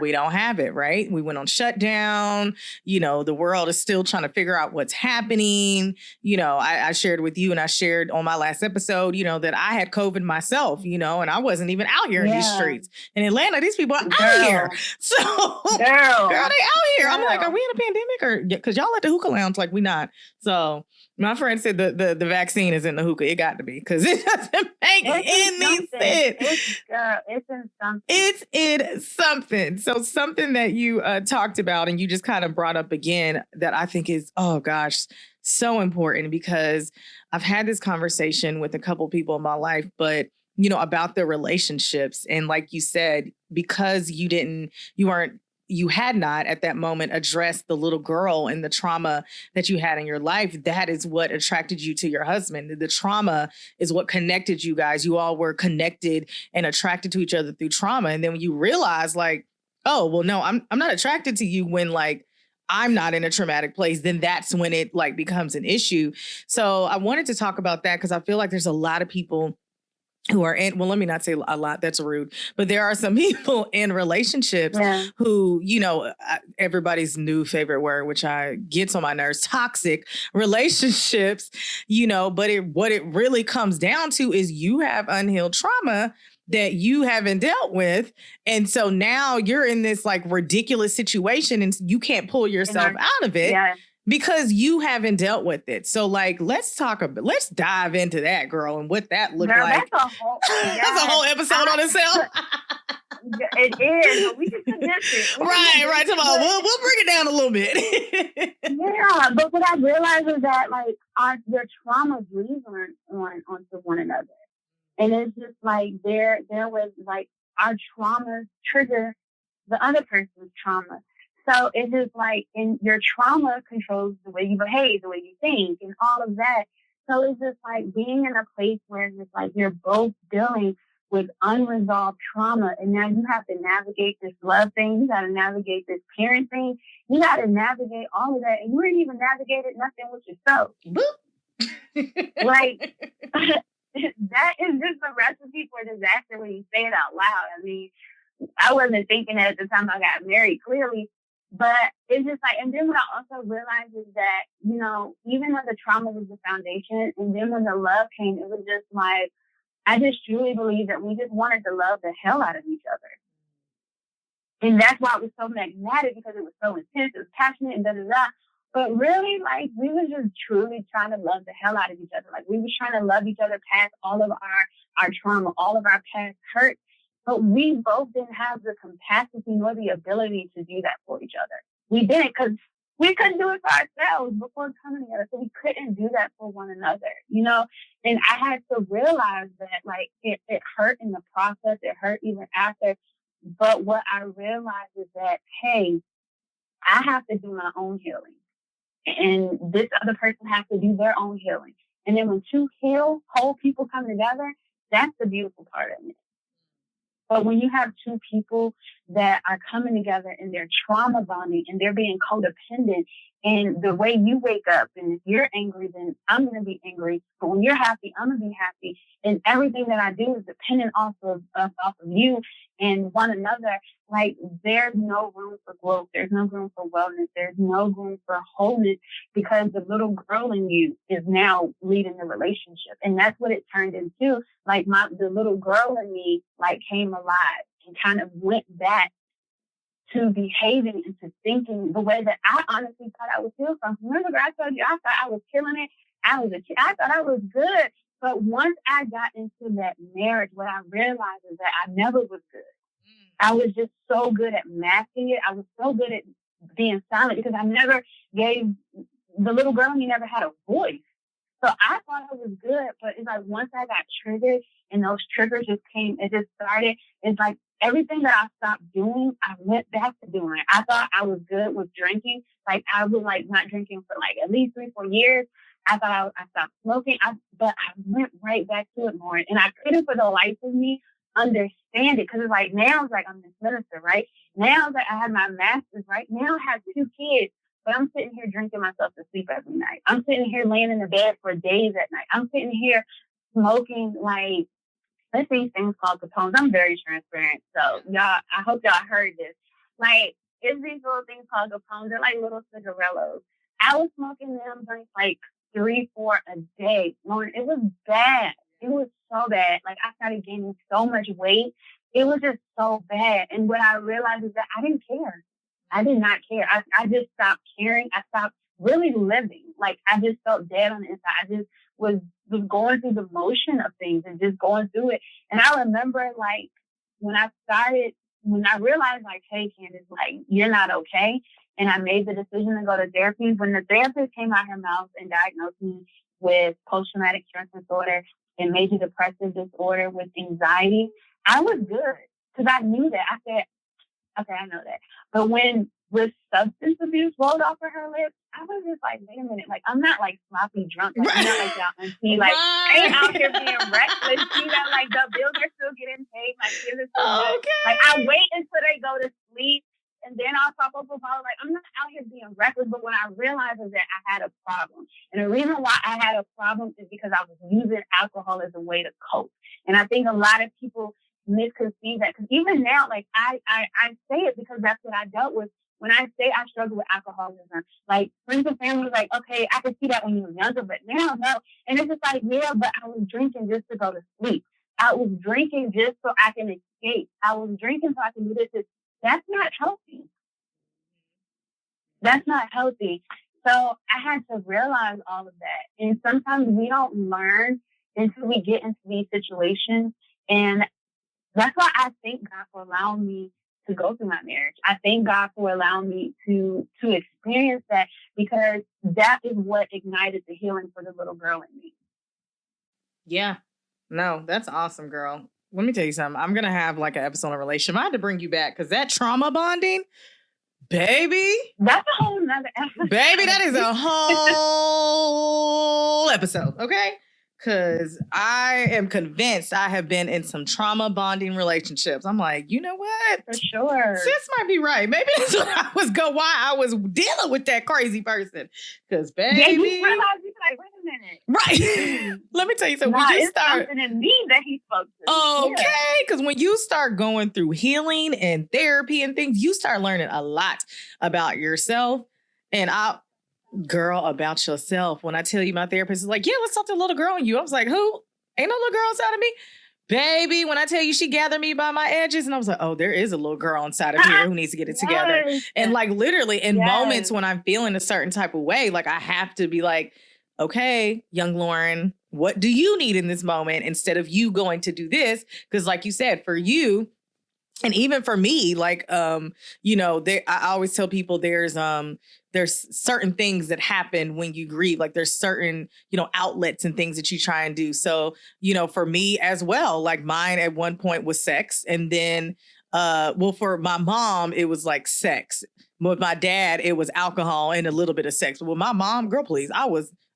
S1: we don't have it, right? We went on shutdown. The world is still trying to figure out what's happening. I shared with you, and I shared on my last episode, that I had COVID myself. And I wasn't even out here in these streets. In Atlanta, these people are out here. So, girl, they out here. I'm like, are we in a pandemic? Or because y'all at the hookah lounge like we not. So my friend said the vaccine is in the hookah. It got to be, because it doesn't make any sense.
S2: It's in something.
S1: It's in something. So something that you talked about, and you just kind of brought up again, that I think is, oh gosh, so important, because I've had this conversation with a couple people in my life, but about their relationships. And like you said, because you had not at that moment addressed the little girl and the trauma that you had in your life, that is what attracted you to your husband. The trauma is what connected you guys. You all were connected and attracted to each other through trauma. And then when you realize like, oh, well, no, I'm not attracted to you when like I'm not in a traumatic place, then that's when it like becomes an issue. So I wanted to talk about that, because I feel like there's a lot of people who are in, well, let me not say a lot, that's rude, but there are some people in relationships who, everybody's new favorite word, which gets on my nerves, toxic relationships, but what it really comes down to is you have unhealed trauma that you haven't dealt with. And so now you're in this like ridiculous situation and you can't pull yourself out of it. Yeah. Because you haven't dealt with it. So like, let's dive into that, girl, and what that looked like.
S2: That's a
S1: whole episode on itself.
S2: It is, but we can suggest it.
S1: Right. Come on, we'll bring it down a little bit.
S2: Yeah, but what I realized is that like their traumas lead onto one another. And it's just like there was like our traumas trigger the other person's trauma. So it's just like, and your trauma controls the way you behave, the way you think, and all of that. So it's just like being in a place where it's like you're both dealing with unresolved trauma, and now you have to navigate this love thing, you got to navigate this parent thing, you got to navigate all of that, and you ain't even navigated nothing with yourself. Like, that is just a recipe for disaster when you say it out loud. I mean, I wasn't thinking that at the time I got married, clearly. But it's just like, and then what I also realized is that, even when the trauma was the foundation, and then when the love came, it was just like, I just truly believe that we just wanted to love the hell out of each other. And that's why it was so magnetic, because it was so intense, it was passionate and da-da-da. But really, like, we were just truly trying to love the hell out of each other. Like, we were trying to love each other past all of our trauma, all of our past hurt. But we both didn't have the capacity nor the ability to do that for each other. We didn't, because we couldn't do it for ourselves before coming together. So we couldn't do that for one another, And I had to realize that, like, it hurt in the process. It hurt even after. But what I realized is that, hey, I have to do my own healing. And this other person has to do their own healing. And then when two whole people come together, that's the beautiful part of it. But when you have two people that are coming together and they're trauma bonding and they're being codependent, and the way you wake up, and if you're angry, then I'm going to be angry. But when you're happy, I'm going to be happy. And everything that I do is dependent off of you and one another. Like, there's no room for growth. There's no room for wellness. There's no room for wholeness, because the little girl in you is now leading the relationship. And that's what it turned into. Like, the little girl in me, like, came alive and kind of went back to behaving and to thinking the way that I honestly thought I would feel from. Remember, I told you I thought I was killing it. I thought I was good. But once I got into that marriage, what I realized is that I never was good. I was just so good at masking it. I was so good at being silent because I never gave the little girl in me never had a voice. So I thought I was good, but it's like once I got triggered and those triggers just came, it just started. It's like everything that I stopped doing, I went back to doing. I thought I was good with drinking. Like I was like not drinking for like at least 3-4 years. I thought I stopped smoking, but I went right back to it more. And I couldn't for the life of me understand it because it's like now it's like I'm this minister, right? Now that I have my master's, right? Now I have 2 kids. But I'm sitting here drinking myself to sleep every night. I'm sitting here laying in the bed for days at night. I'm sitting here smoking like, there's these things called Capones. I'm very transparent. So y'all, I hope y'all heard this. Like, it's these little things called Capones. They're like little cigarillos. I was smoking them like 3-4 a day. Loryn, it was bad. It was so bad. Like I started gaining so much weight. It was just so bad. And what I realized is that I didn't care. I did not care. I just stopped caring. I stopped really living. Like I just felt dead on the inside. I just was going through the motion of things and just going through it. And I remember like when I realized like, hey, Candace, like you're not okay. And I made the decision to go to therapy. When the therapist came out her mouth and diagnosed me with post-traumatic stress disorder and major depressive disorder with anxiety, I was good because I knew that. I said, okay, I know that. But when with substance abuse rolled off of her lips, I was just like, wait a minute. Like, I'm not like sloppy drunk. Like, I'm not like y'all auntie. Like, I ain't out here being reckless. You know, like the bills are still getting paid. My kids are still good. Like, I wait until they go to sleep and then I'll pop up with all like, I'm not out here being reckless. But what I realized is that I had a problem. And the reason why I had a problem is because I was using alcohol as a way to cope. And I think a lot of people misconceive that because even now, like I say it because that's what I dealt with. When I say I struggle with alcoholism, like friends and family was like, okay, I could see that when you were younger, but now no. And it's just like, yeah, but I was drinking just to go to sleep. I was drinking just so I can escape. I was drinking so I can do this. That's not healthy. That's not healthy. So I had to realize all of that. And sometimes we don't learn until we get into these situations. And that's why I thank God for allowing me to go through my marriage. I thank God for allowing me to experience that because that is what ignited the healing for the little girl in me.
S1: Yeah. No, that's awesome, girl. Let me tell you something. I'm going to have like an episode on relationship. I had to bring you back because that trauma bonding, baby.
S2: That's a whole nother episode.
S1: Baby, that is a whole episode. Okay. Because I am convinced I have been in some trauma bonding relationships. I'm like, you know what?
S2: For sure.
S1: Sis might be right. Maybe that's why I was dealing with that crazy person. Because, baby.
S2: Yeah, you realize you're like, wait a minute.
S1: Right. Let me tell you something. When you start,
S2: something in me that he spoke to.
S1: Okay. Because when you start going through healing and therapy and things, you start learning a lot about yourself. And girl, about yourself. When I tell you my therapist is like, yeah, let's talk to the little girl in you. I was like, who? Ain't no little girl inside of me. Baby, when I tell you she gathered me by my edges and I was like, oh, there is a little girl inside of here who needs to get it together. And like literally in moments when I'm feeling a certain type of way, like I have to be like, okay, young Loryn, what do you need in this moment instead of you going to do this? Because like you said, for you, and even for me, like, you know, I always tell people there's certain things that happen when you grieve. Like there's certain, you know, outlets and things that you try and do. So, you know, for me as well, like mine at one point was sex. And then, for my mom, it was like sex. With my dad, it was alcohol and a little bit of sex. But with my mom, girl, please,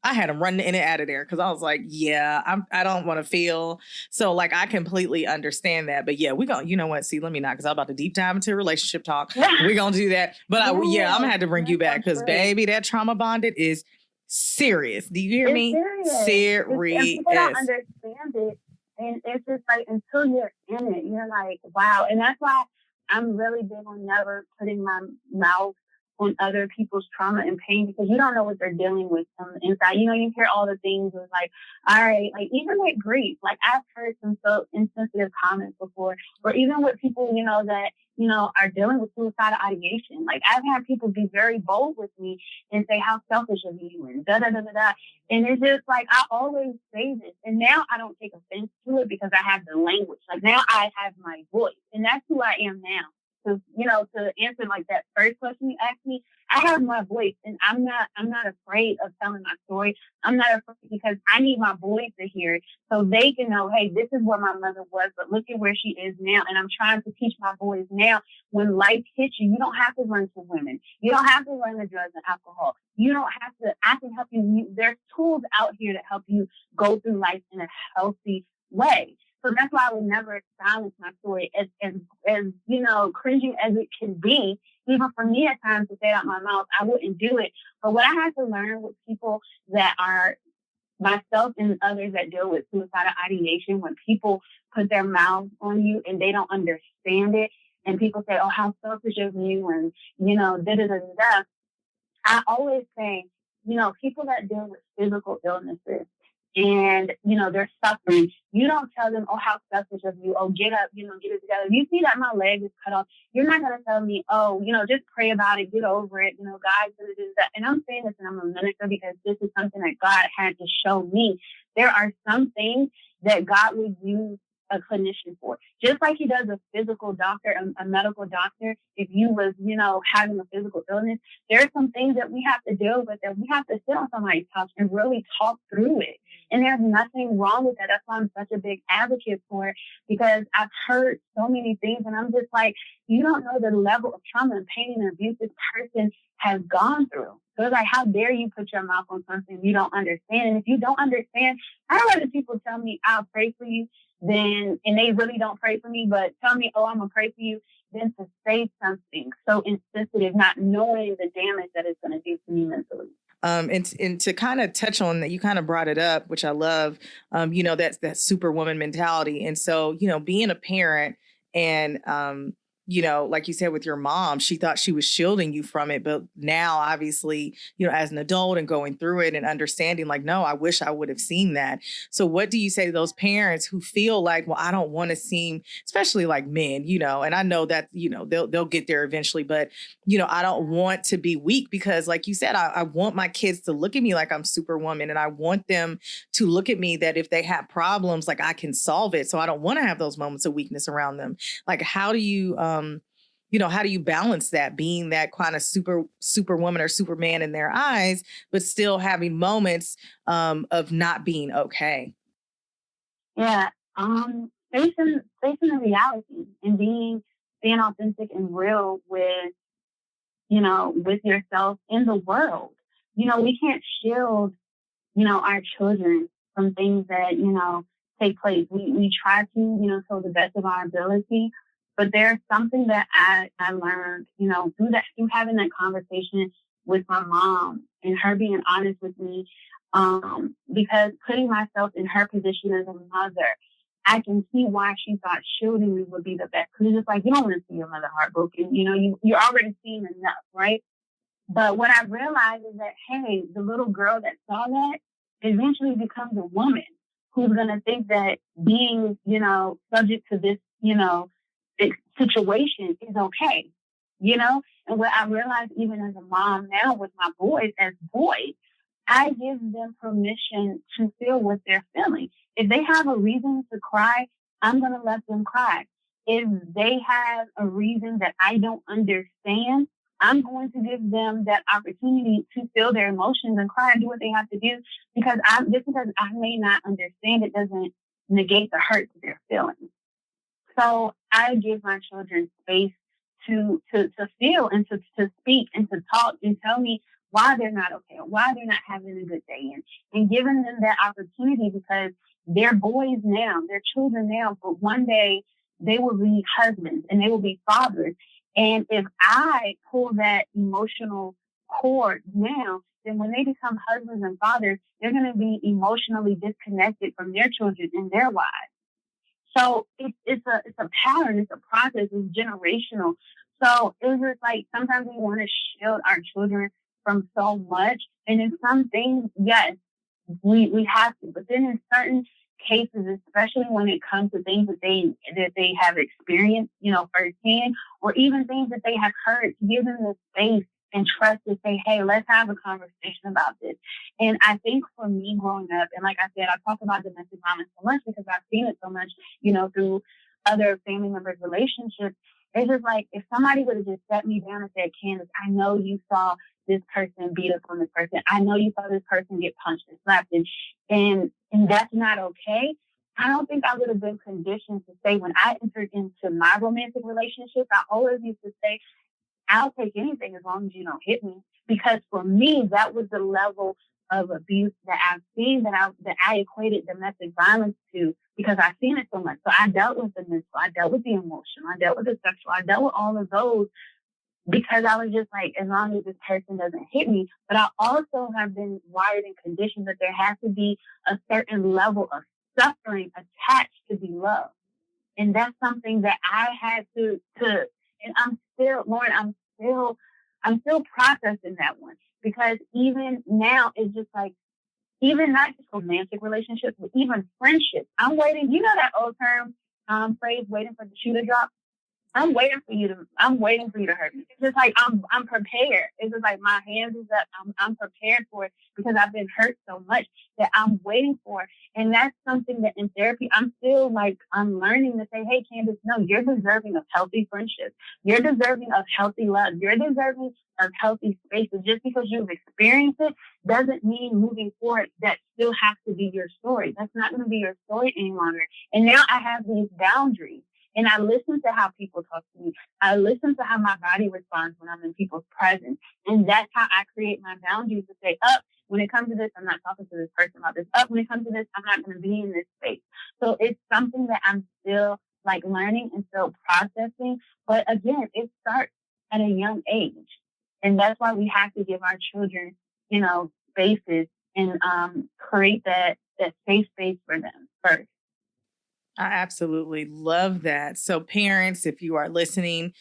S1: I had him running in and out of there because I was like, yeah, I don't want to feel. So like, I completely understand that. But yeah, you know what? See, let me not, because I'm about to deep dive into relationship talk. We're going to do that. But I'm going to have to bring you back because baby, that trauma bonded is serious. Do you hear me? Serious.
S2: And people don't understand it. And it's just like, until you're in it, you're like, wow. And that's why I'm really big on never putting my mouth on other people's trauma and pain because you don't know what they're dealing with on the inside. You know, you hear all the things of like, all right, like even with grief, like I've heard some so insensitive comments before, or even with people, you know, that, you know, are dealing with suicidal ideation. Like I've had people be very bold with me and say how selfish of you and da da da da da. And it's just like I always say this. And now I don't take offense to it because I have the language. Like now I have my voice. And that's who I am now. So, you know, to answer like that first question you asked me, I have my voice and I'm not afraid of telling my story. I'm not afraid because I need my boys to hear it so they can know, hey, this is where my mother was, but look at where she is now. And I'm trying to teach my boys now when life hits you, you don't have to run to women. You don't have to run to drugs and alcohol. You don't have to, I can help you. There's tools out here to help you go through life in a healthy way. So that's why I would never silence my story as you know, cringing as it can be. Even for me at times to say it out my mouth, I wouldn't do it. But what I had to learn with people that are myself and others that deal with suicidal ideation, when people put their mouths on you and they don't understand it, and people say, oh, how selfish of you, and, you know, da-da-da-da-da. I always say, you know, people that deal with physical illnesses and, you know, they're suffering, you don't tell them, oh, how selfish of you, oh, get up, you know, get it together. If you see that my leg is cut off, you're not going to tell me, oh, you know, just pray about it, get over it, you know, God's going to do that. And I'm saying this and I'm a minister because this is something that God had to show me. There are some things that God would use a clinician for. Just like he does a physical doctor, a medical doctor, if you was, you know, having a physical illness, there are some things that we have to deal with that we have to sit on somebody's couch and really talk through it. And there's nothing wrong with that. That's why I'm such a big advocate for it, because I've heard so many things and I'm just like, you don't know the level of trauma and pain and abuse this person has gone through. So it's like, how dare you put your mouth on something you don't understand? And if you don't understand, I'd rather people tell me I'll pray for you and they really don't pray for me, but tell me, oh, I'm going to pray for you, than to say something so insensitive, not knowing the damage that it's going to do to me mentally.
S1: And to kind of touch on that, you kind of brought it up, which I love, you know, that's that superwoman mentality. And so, you know, being a parent and, you know, like you said with your mom, she thought she was shielding you from it. But now, obviously, you know, as an adult and going through it and understanding, like, no, I wish I would have seen that. So what do you say to those parents who feel like, well, I don't want to seem, especially like men, you know, and I know that, you know, they'll get there eventually, but, you know, I don't want to be weak because, like you said, I want my kids to look at me like I'm Superwoman, and I want them to look at me that if they have problems, like I can solve it. So I don't want to have those moments of weakness around them. Like, how do you, you know, how do you balance that, being that kind of superwoman or Superman in their eyes, but still having moments of not being okay?
S2: Yeah. Facing the reality and being authentic and real with, you know, with yourself in the world. You know, we can't shield, you know, our children from things that, you know, take place. We try to, you know, to the best of our ability. But there's something that I learned, you know, through having that conversation with my mom and her being honest with me, because putting myself in her position as a mother, I can see why she thought shielding me would be the best. Because it's just like, you don't want to see your mother heartbroken. You know, you're already seeing enough, right? But what I realized is that, hey, the little girl that saw that eventually becomes a woman who's going to think that being, you know, subject to this, you know, situation is okay, you know? And what I realized even as a mom now with my boys, as boys, I give them permission to feel what they're feeling. If they have a reason to cry, I'm going to let them cry. If they have a reason that I don't understand, I'm going to give them that opportunity to feel their emotions and cry and do what they have to do, because just because I may not understand it doesn't negate the hurt that they're feeling. So I give my children space to feel and to speak and to talk and tell me why they're not okay or why they're not having a good day, and giving them that opportunity, because they're boys now, they're children now, but one day they will be husbands and they will be fathers. And if I pull that emotional cord now, then when they become husbands and fathers, they're going to be emotionally disconnected from their children and their wives. So it's a pattern, it's a process, it's generational. So it was just like sometimes we want to shield our children from so much. And in some things, yes, we have to. But then in certain cases, especially when it comes to things that they have experienced, firsthand, or even things that they have heard, to give them the space and trust to say, hey, let's have a conversation about this. And I think for me growing up, and like I said, I talk about domestic violence so much because I've seen it so much, through other family members' relationships. It's just like if somebody would have just set me down and said, Candace, I know you saw this person beat up on this person. I know you saw this person get punched and slapped, and that's not okay. I don't think I would have been conditioned to say when I entered into my romantic relationship, I always used to say, I'll take anything as long as you don't hit me. Because for me, that was the level of abuse that I've seen that I equated domestic violence to, because I've seen it so much. So I dealt with the mental, I dealt with the emotional, I dealt with the sexual, I dealt with all of those because I was just like, as long as this person doesn't hit me. But I also have been wired and conditioned that there has to be a certain level of suffering attached to be loved. And that's something that I had to and I'm still, Lord, I'm still processing that one, because even now it's just like, even not just romantic relationships, but even friendships. I'm waiting. You know that old term, phrase, waiting for the shoe to drop. I'm waiting for you to hurt me. It's just like I'm prepared. It's just like my hands is up. I'm prepared for it because I've been hurt so much that I'm waiting for it. And that's something that in therapy I'm still like I'm learning to say, hey Candace, no, you're deserving of healthy friendships. You're deserving of healthy love. You're deserving of healthy spaces. Just because you've experienced it doesn't mean moving forward that still has to be your story. That's not going to be your story any longer. And now I have these boundaries. And I listen to how people talk to me. I listen to how my body responds when I'm in people's presence. And that's how I create my boundaries to say, when it comes to this, I'm not talking to this person about this. When it comes to this, I'm not going to be in this space. So it's something that I'm still like learning and still processing. But again, it starts at a young age. And that's why we have to give our children, spaces and create that safe space for them first.
S1: I absolutely love that. So parents, if you are listening,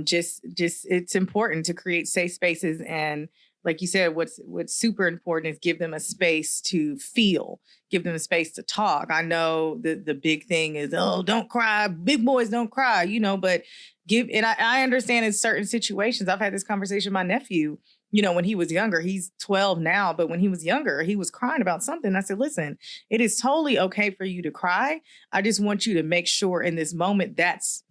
S1: just it's important to create safe spaces. And like you said, what's super important is give them a space to feel, give them a space to talk. I know the big thing is, oh, don't cry. Big boys don't cry, but I understand in certain situations. I've had this conversation with my nephew, when he was younger. He's 12 now, but when he was younger, he was crying about something. I said, listen, it is totally okay for you to cry. I just want you to make sure in this moment that's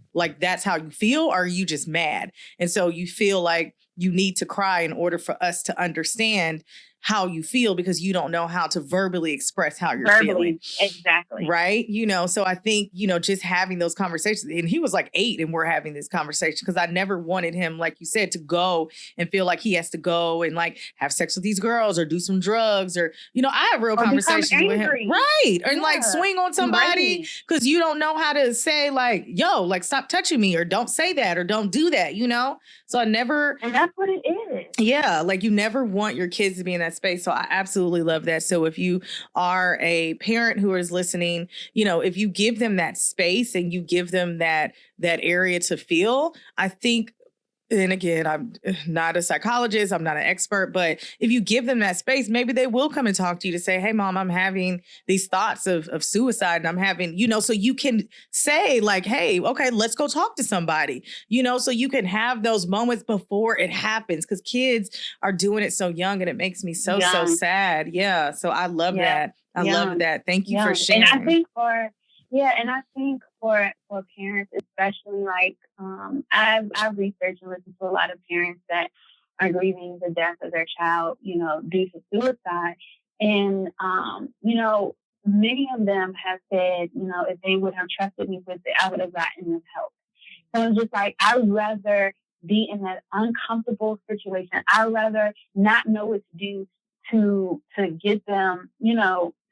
S1: how you feel, or are you just mad? And so you feel like you need to cry in order for us to understand how you feel, because you don't know how to verbally express how you're feeling.
S2: Exactly.
S1: Right. So I think, just having those conversations, and he was like 8 and we're having this conversation, because I never wanted him, like you said, to go and feel like he has to go and like have sex with these girls or do some drugs or, I have real conversations with him. Right. And like swing on somebody because you don't know how to say like, yo, like stop touching me, or don't say that, or don't do that, So I never.
S2: And that's what it is.
S1: Yeah. Like you never want your kids to be in that space. So I absolutely love that. So if you are a parent who is listening, if you give them that space and you give them that area to feel, I think, and again, I'm not a psychologist, I'm not an expert, but if you give them that space, maybe they will come and talk to you to say, hey, mom, I'm having these thoughts of suicide, and I'm having, so you can say like, hey, okay, let's go talk to somebody, so you can have those moments before it happens, because kids are doing it so young, and it makes me so sad. Yeah. So I love that. I love that. Thank you for sharing.
S2: And I think for parents, especially like I've researched and listened to a lot of parents that are grieving the death of their child, due to suicide. And many of them have said, if they would have trusted me with it, I would have gotten them help. So it's just like I would rather be in that uncomfortable situation. I'd rather not know what to do to get them,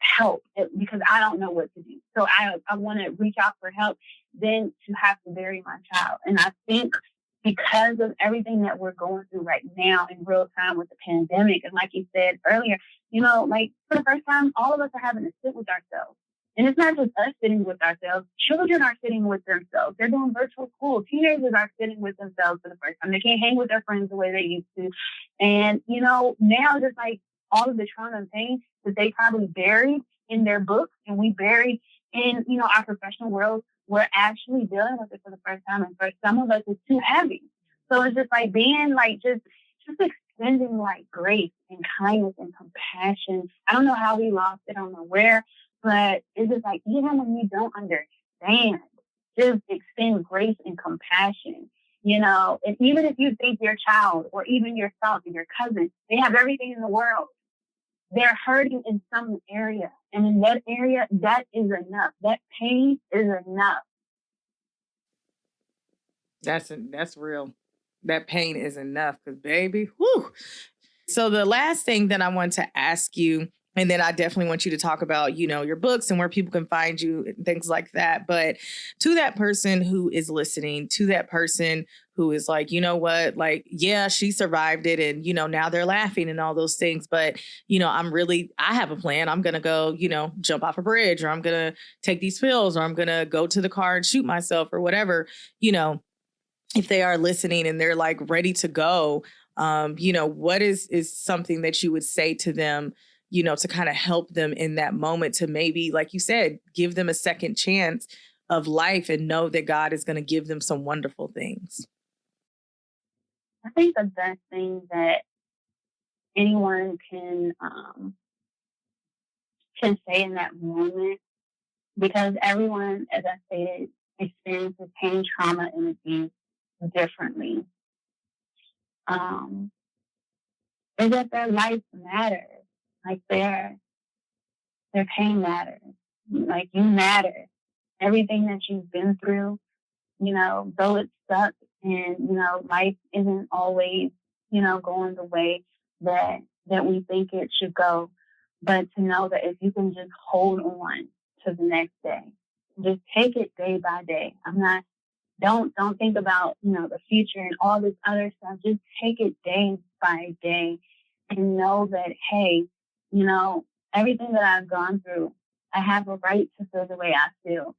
S2: help, because I don't know what to do. So I want to reach out for help than to have to bury my child. And I think because of everything that we're going through right now in real time with the pandemic, and like you said earlier, like for the first time, all of us are having to sit with ourselves And it's not just us sitting with ourselves. Children are sitting with themselves. They're doing virtual school. Teenagers are sitting with themselves for the first time. They can't hang with their friends the way they used to. And, now just like all of the trauma and pain that they probably buried in their books and we buried in, our professional world, we're actually dealing with it for the first time. And for some of us, it's too heavy. So it's just like being like, just extending like grace and kindness and compassion. I don't know how we lost it. I don't know where. But it's just like, even when you don't understand, just extend grace and compassion, and even if you think your child or even your spouse or your cousin, they have everything in the world, they're hurting in some area. And in that area, that is enough. That pain is enough.
S1: That's real. That pain is enough because, baby, whew. So the last thing that I want to ask you, and then I definitely want you to talk about, your books and where people can find you and things like that. But to that person who is listening, to that person who is like, you know what, like, yeah, she survived it. And, now they're laughing and all those things. But, I have a plan. I'm going to go, jump off a bridge, or I'm going to take these pills, or I'm going to go to the car and shoot myself, or whatever, if they are listening and they're like ready to go, what is something that you would say to them, to kind of help them in that moment, to maybe, like you said, give them a second chance of life and know that God is going to give them some wonderful things?
S2: I think the best thing that anyone can say in that moment, because everyone, as I stated, experiences pain, trauma, and abuse differently, is that their life matters. Like their pain matters. Like you matter. Everything that you've been through, though it sucks and, life isn't always, going the way that we think it should go. But to know that if you can just hold on to the next day, just take it day by day. Don't think about, the future and all this other stuff. Just take it day by day and know that, hey, everything that I've gone through, I have a right to feel the way I feel.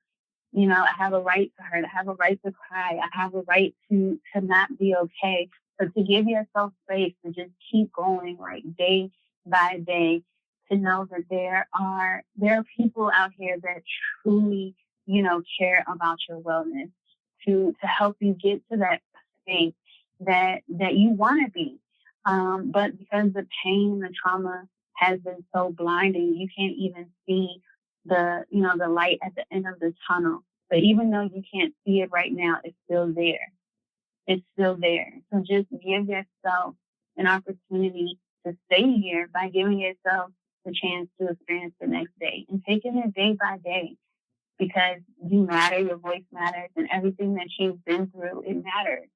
S2: I have a right to hurt. I have a right to cry. I have a right to not be okay. But to give yourself space to just keep going, like day by day, to know that there are people out here that truly, care about your wellness, to help you get to that space that you want to be. But because the pain and the trauma has been so blinding, you can't even see the light at the end of the tunnel. But even though you can't see it right now, it's still there. It's still there. So just give yourself an opportunity to stay here by giving yourself the chance to experience the next day and taking it day by day, because you matter, your voice matters, and everything that you've been through, it matters.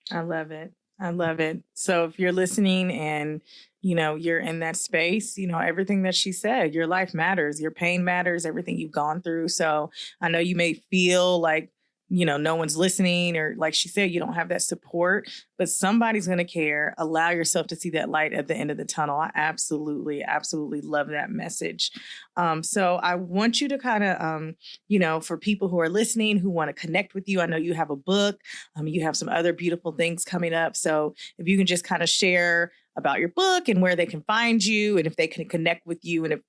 S1: I love it. I love it. So if you're listening and, you're in that space, everything that she said, your life matters, your pain matters, everything you've gone through. So I know you may feel like, no one's listening, or like she said, you don't have that support, but somebody's going to care. Allow yourself to see that light at the end of the tunnel. I absolutely, absolutely love that message. So I want you to kind of, for people who are listening, who want to connect with you, I know you have a book, you have some other beautiful things coming up. So if you can just kind of share about your book and where they can find you and if they can connect with you. And if,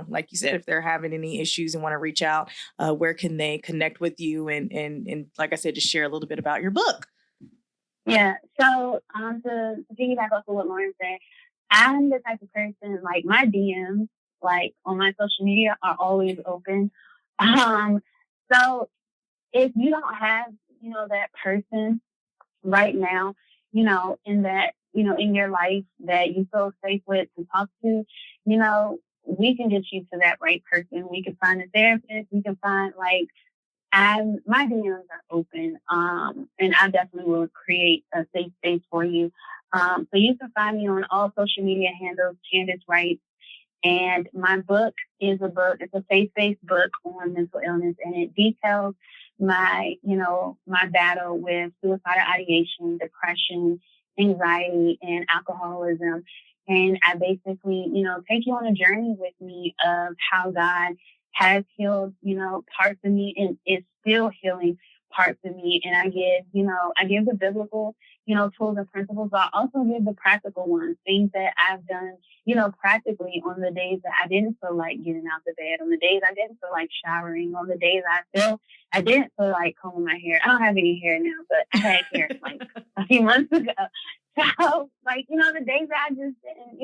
S1: like you said, if they're having any issues and want to reach out, where can they connect with you? And like I said, just share a little bit about your book.
S2: Yeah. So to piggyback off of what Loryn said, I'm the type of person, like my DMs, like on my social media are always open. So if you don't have, that person right now, in that, in your life that you feel safe with to talk to, we can get you to that right person. We can find a therapist. We can find my DMs are open. And I definitely will create a safe space for you. So you can find me on all social media handles, Candace Writes. And my book is it's a faith-based book on mental illness, and it details my battle with suicidal ideation, depression, anxiety, and alcoholism. And I basically, take you on a journey with me of how God has healed, parts of me and is still healing parts of me. And I give the biblical, tools and principles, but I also give the practical ones, things that I've done, practically on the days that I didn't feel like getting out of bed, on the days I didn't feel like showering, on the days I didn't feel like combing my hair. I don't have any hair now, but I had hair like a few months ago. So, the days that I just didn't,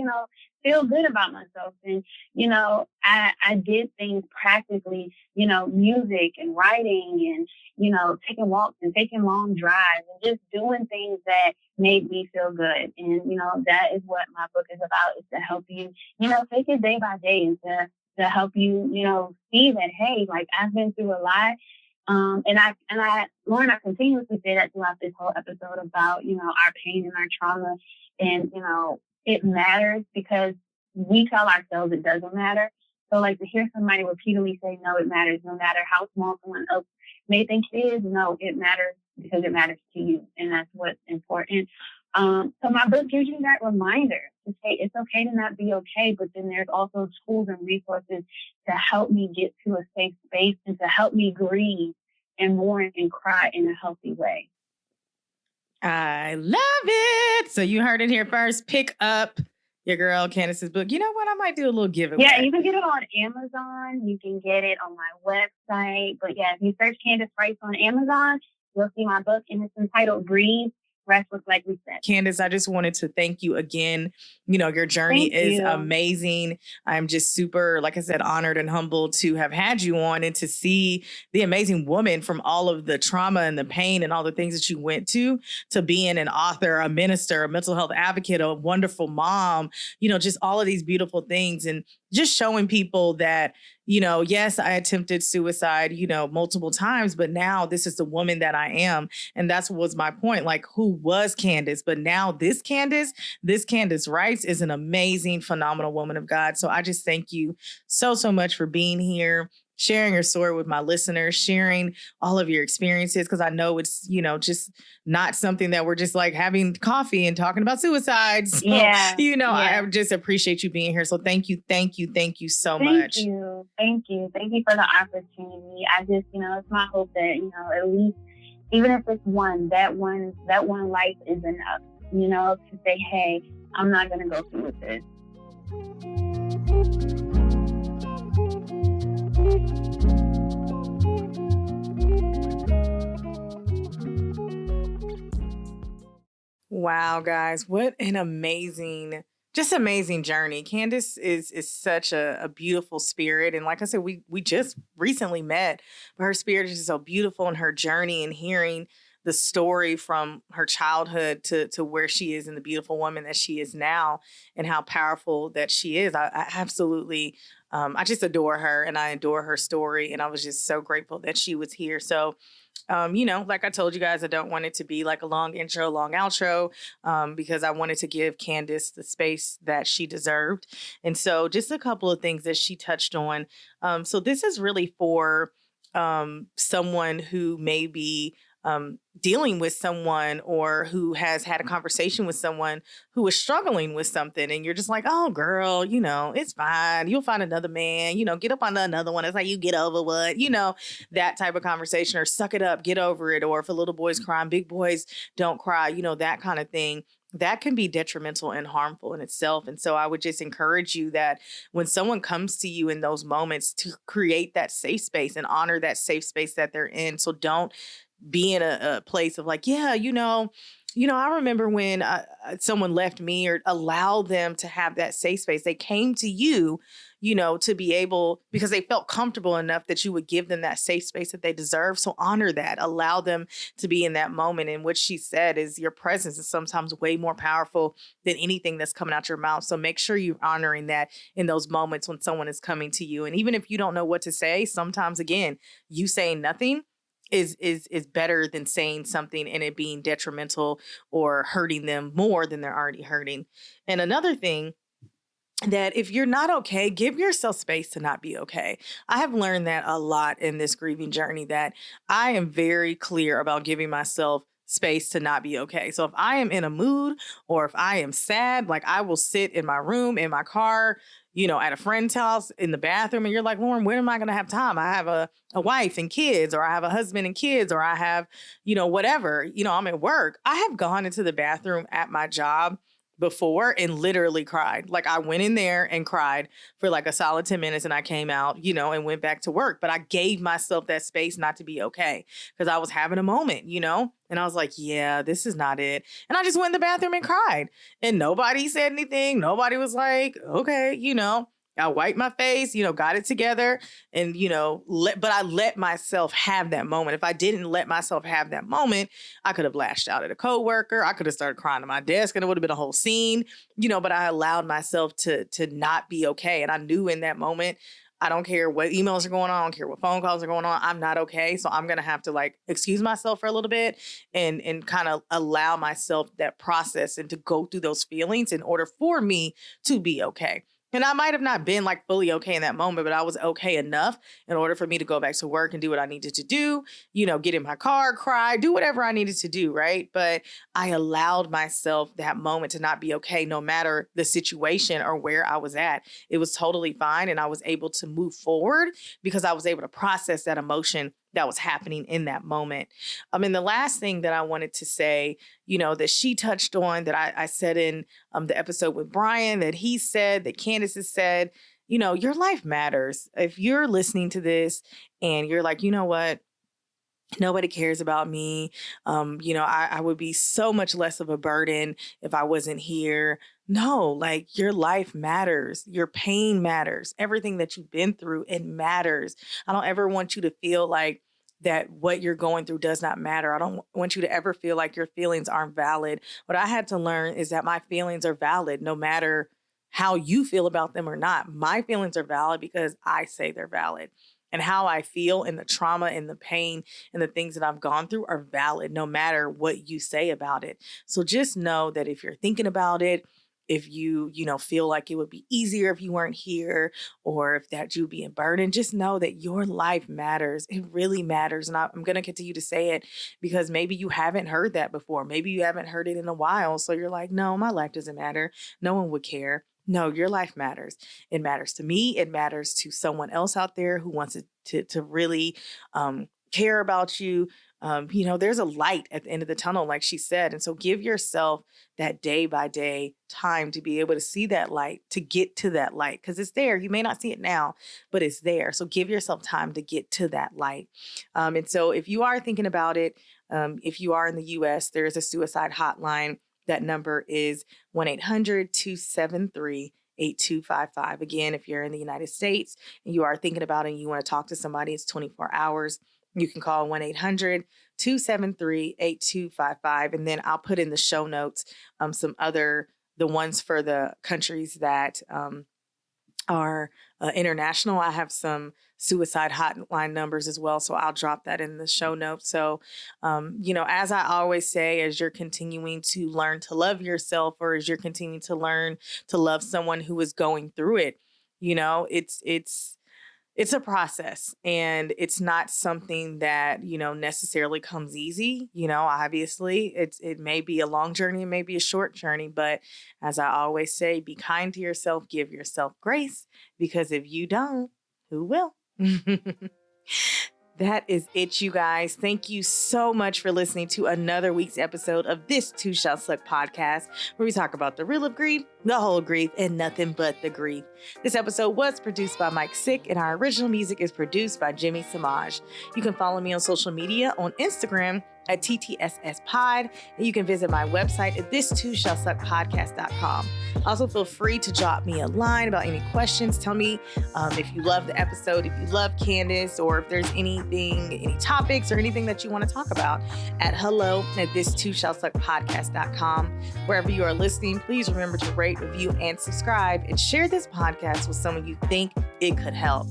S2: feel good about myself. And, I did things practically, music and writing and, taking walks and taking long drives and just doing things that made me feel good. And, that is what my book is about, is to help you, take it day by day and to help you, see that, hey, like I've been through a lot. Loryn, I continuously say that throughout this whole episode about, our pain and our trauma. And, it matters because we tell ourselves it doesn't matter. So to hear somebody repeatedly say, no, it matters, no matter how small someone else may think it is, no, it matters because it matters to you. And that's what's important. So my book gives you that reminder to say it's okay to not be okay, but then there's also tools and resources to help me get to a safe space and to help me grieve and mourn and cry in a healthy way.
S1: I love it. So you heard it here first. Pick up your girl Candace's book. You know what? I might do a little giveaway.
S2: Yeah, you can get it on Amazon. You can get it on my website. But yeah, if you search Candace Writes on Amazon, you'll see my book, and it's entitled Breathe, Rest, Look Like Reset.
S1: Candace, I just wanted to thank you again. Your journey is amazing. I'm just super, like I said, honored and humbled to have had you on and to see the amazing woman from all of the trauma and the pain and all the things that you went to being an author, a minister, a mental health advocate, a wonderful mom, just all of these beautiful things, and just showing people that, yes, I attempted suicide, multiple times, but now this is the woman that I am. And that's what was my point. Like, who was Candace? But now this Candace Writes is an amazing, phenomenal woman of God. So I just thank you so, so much for being here, sharing your story with my listeners, sharing all of your experiences, because I know it's, just not something that we're just like having coffee and talking about suicide. So, I just appreciate you being here. So thank you so much.
S2: Thank you for the opportunity. I just, it's my hope that, at least, even if it's that one life is enough, to say, hey, I'm not going to go through with this.
S1: Wow, guys, what an amazing journey. Candace is such a beautiful spirit. And like I said, we just recently met, but her spirit is just so beautiful, and her journey and hearing the story from her childhood to where she is and the beautiful woman that she is now and how powerful that she is. I absolutely, I just adore her, and I adore her story. And I was just so grateful that she was here. So, like I told you guys, I don't want it to be like a long intro, long outro, because I wanted to give Candace the space that she deserved. And so just a couple of things that she touched on. So this is really for someone who may be dealing with someone, or who has had a conversation with someone who is struggling with something, and you're just like, oh girl, it's fine. You'll find another man, get up on another one. It's like, you get over what, that type of conversation, or suck it up, get over it. Or if a little boy's crying, big boys don't cry, that kind of thing. That can be detrimental and harmful in itself. And so I would just encourage you that when someone comes to you in those moments, to create that safe space and honor that safe space that they're in. So don't be in a place of like, yeah, I remember when someone left me, or allow them to have that safe space. They came to you, to be able, because they felt comfortable enough that you would give them that safe space that they deserve. So honor that, allow them to be in that moment. And what she said is, your presence is sometimes way more powerful than anything that's coming out your mouth. So make sure you're honoring that in those moments when someone is coming to you. And even if you don't know what to say, sometimes, again, you saying nothing is better than saying something and it being detrimental or hurting them more than they're already hurting. And another thing, that if you're not okay, give yourself space to not be okay. I have learned that a lot in this grieving journey, that I am very clear about giving myself space to not be okay. So if I am in a mood or if I am sad, like I will sit in my room, in my car, at a friend's house, in the bathroom, and you're like, Loryn, when am I going to have time? I have a wife and kids, or I have a husband and kids, or I have, whatever, I'm at work. I have gone into the bathroom at my job before and literally cried. Like I went in there and cried for like a solid 10 minutes and I came out, and went back to work. But I gave myself that space not to be okay because I was having a moment, and I was like, yeah, this is not it. And I just went in the bathroom and cried and nobody said anything. Nobody was like, okay, I wiped my face, got it together and, but I let myself have that moment. If I didn't let myself have that moment, I could have lashed out at a coworker. I could have started crying to my desk and it would have been a whole scene, but I allowed myself to not be okay. And I knew in that moment, I don't care what emails are going on. I don't care what phone calls are going on. I'm not okay. So I'm going to have to like excuse myself for a little bit and kind of allow myself that process and to go through those feelings in order for me to be okay. And I might have not been like fully okay in that moment, but I was okay enough in order for me to go back to work and do what I needed to do, get in my car, cry, do whatever I needed to do, right? But I allowed myself that moment to not be okay, no matter the situation or where I was at. It was totally fine. And I was able to move forward because I was able to process that emotion that was happening in that moment. And the last thing that I wanted to say, that she touched on, that I said in the episode with Brian, that he said, that Candace has said, your life matters. If you're listening to this and you're like, you know what? Nobody cares about me. I would be so much less of a burden if I wasn't here. No, like your life matters. Your pain matters. Everything that you've been through, it matters. I don't ever want you to feel like that what you're going through does not matter. I don't want you to ever feel like your feelings aren't valid. What I had to learn is that my feelings are valid no matter how you feel about them or not. My feelings are valid because I say they're valid. And how I feel and the trauma and the pain and the things that I've gone through are valid no matter what you say about it. So just know that if you're thinking about it, if you feel like it would be easier if you weren't here or if that you'd be a burden, just know that your life matters. It really matters. And I'm going to continue to say it because maybe you haven't heard that before. Maybe you haven't heard it in a while. So you're like, no, my life doesn't matter. No one would care. No, your life matters. It matters to me. It matters to someone else out there who wants to really care about you. There's a light at the end of the tunnel, like she said. And so give yourself that day by day time to be able to see that light, to get to that light, because it's there. You may not see it now, but it's there. So give yourself time to get to that light. And so if you are thinking about it, if you are in the US, there is a suicide hotline. That number is 1-800-273-8255. Again, if you're in the United States and you are thinking about it and you want to talk to somebody, it's 24 hours. You can call 1-800-273-8255. And then I'll put in the show notes the ones for the countries that are international. I have some suicide hotline numbers as well. So I'll drop that in the show notes. So, as I always say, as you're continuing to learn to love yourself, or as you're continuing to learn to love someone who is going through it, it's a process and it's not something that, necessarily comes easy. Obviously it may be a long journey, it may be a short journey, but as I always say, be kind to yourself, give yourself grace, because if you don't, who will? That is it, you guys. Thank you so much for listening to another week's episode of This Too Shall Suck podcast, where we talk about the real of grief, the whole grief, and nothing but the grief. This episode was produced by Mike Sick, and our original music is produced by Jimmy Samaj. You can follow me on social media on Instagram at TTSSpod, and you can visit my website at thistooshallsuckpodcast.com. Also, feel free to drop me a line about any questions. Tell me if you love the episode, if you love Candace, or if there's any topics or anything that you want to talk about at hello@thistooshallsuckpodcast.com. Wherever you are listening, please remember to rate, review, and subscribe, and share this podcast with someone you think it could help.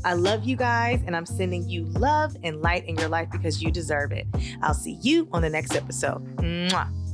S1: I love you guys, and I'm sending you love and light in your life because you deserve it. I'll see you on the next episode. Mwah.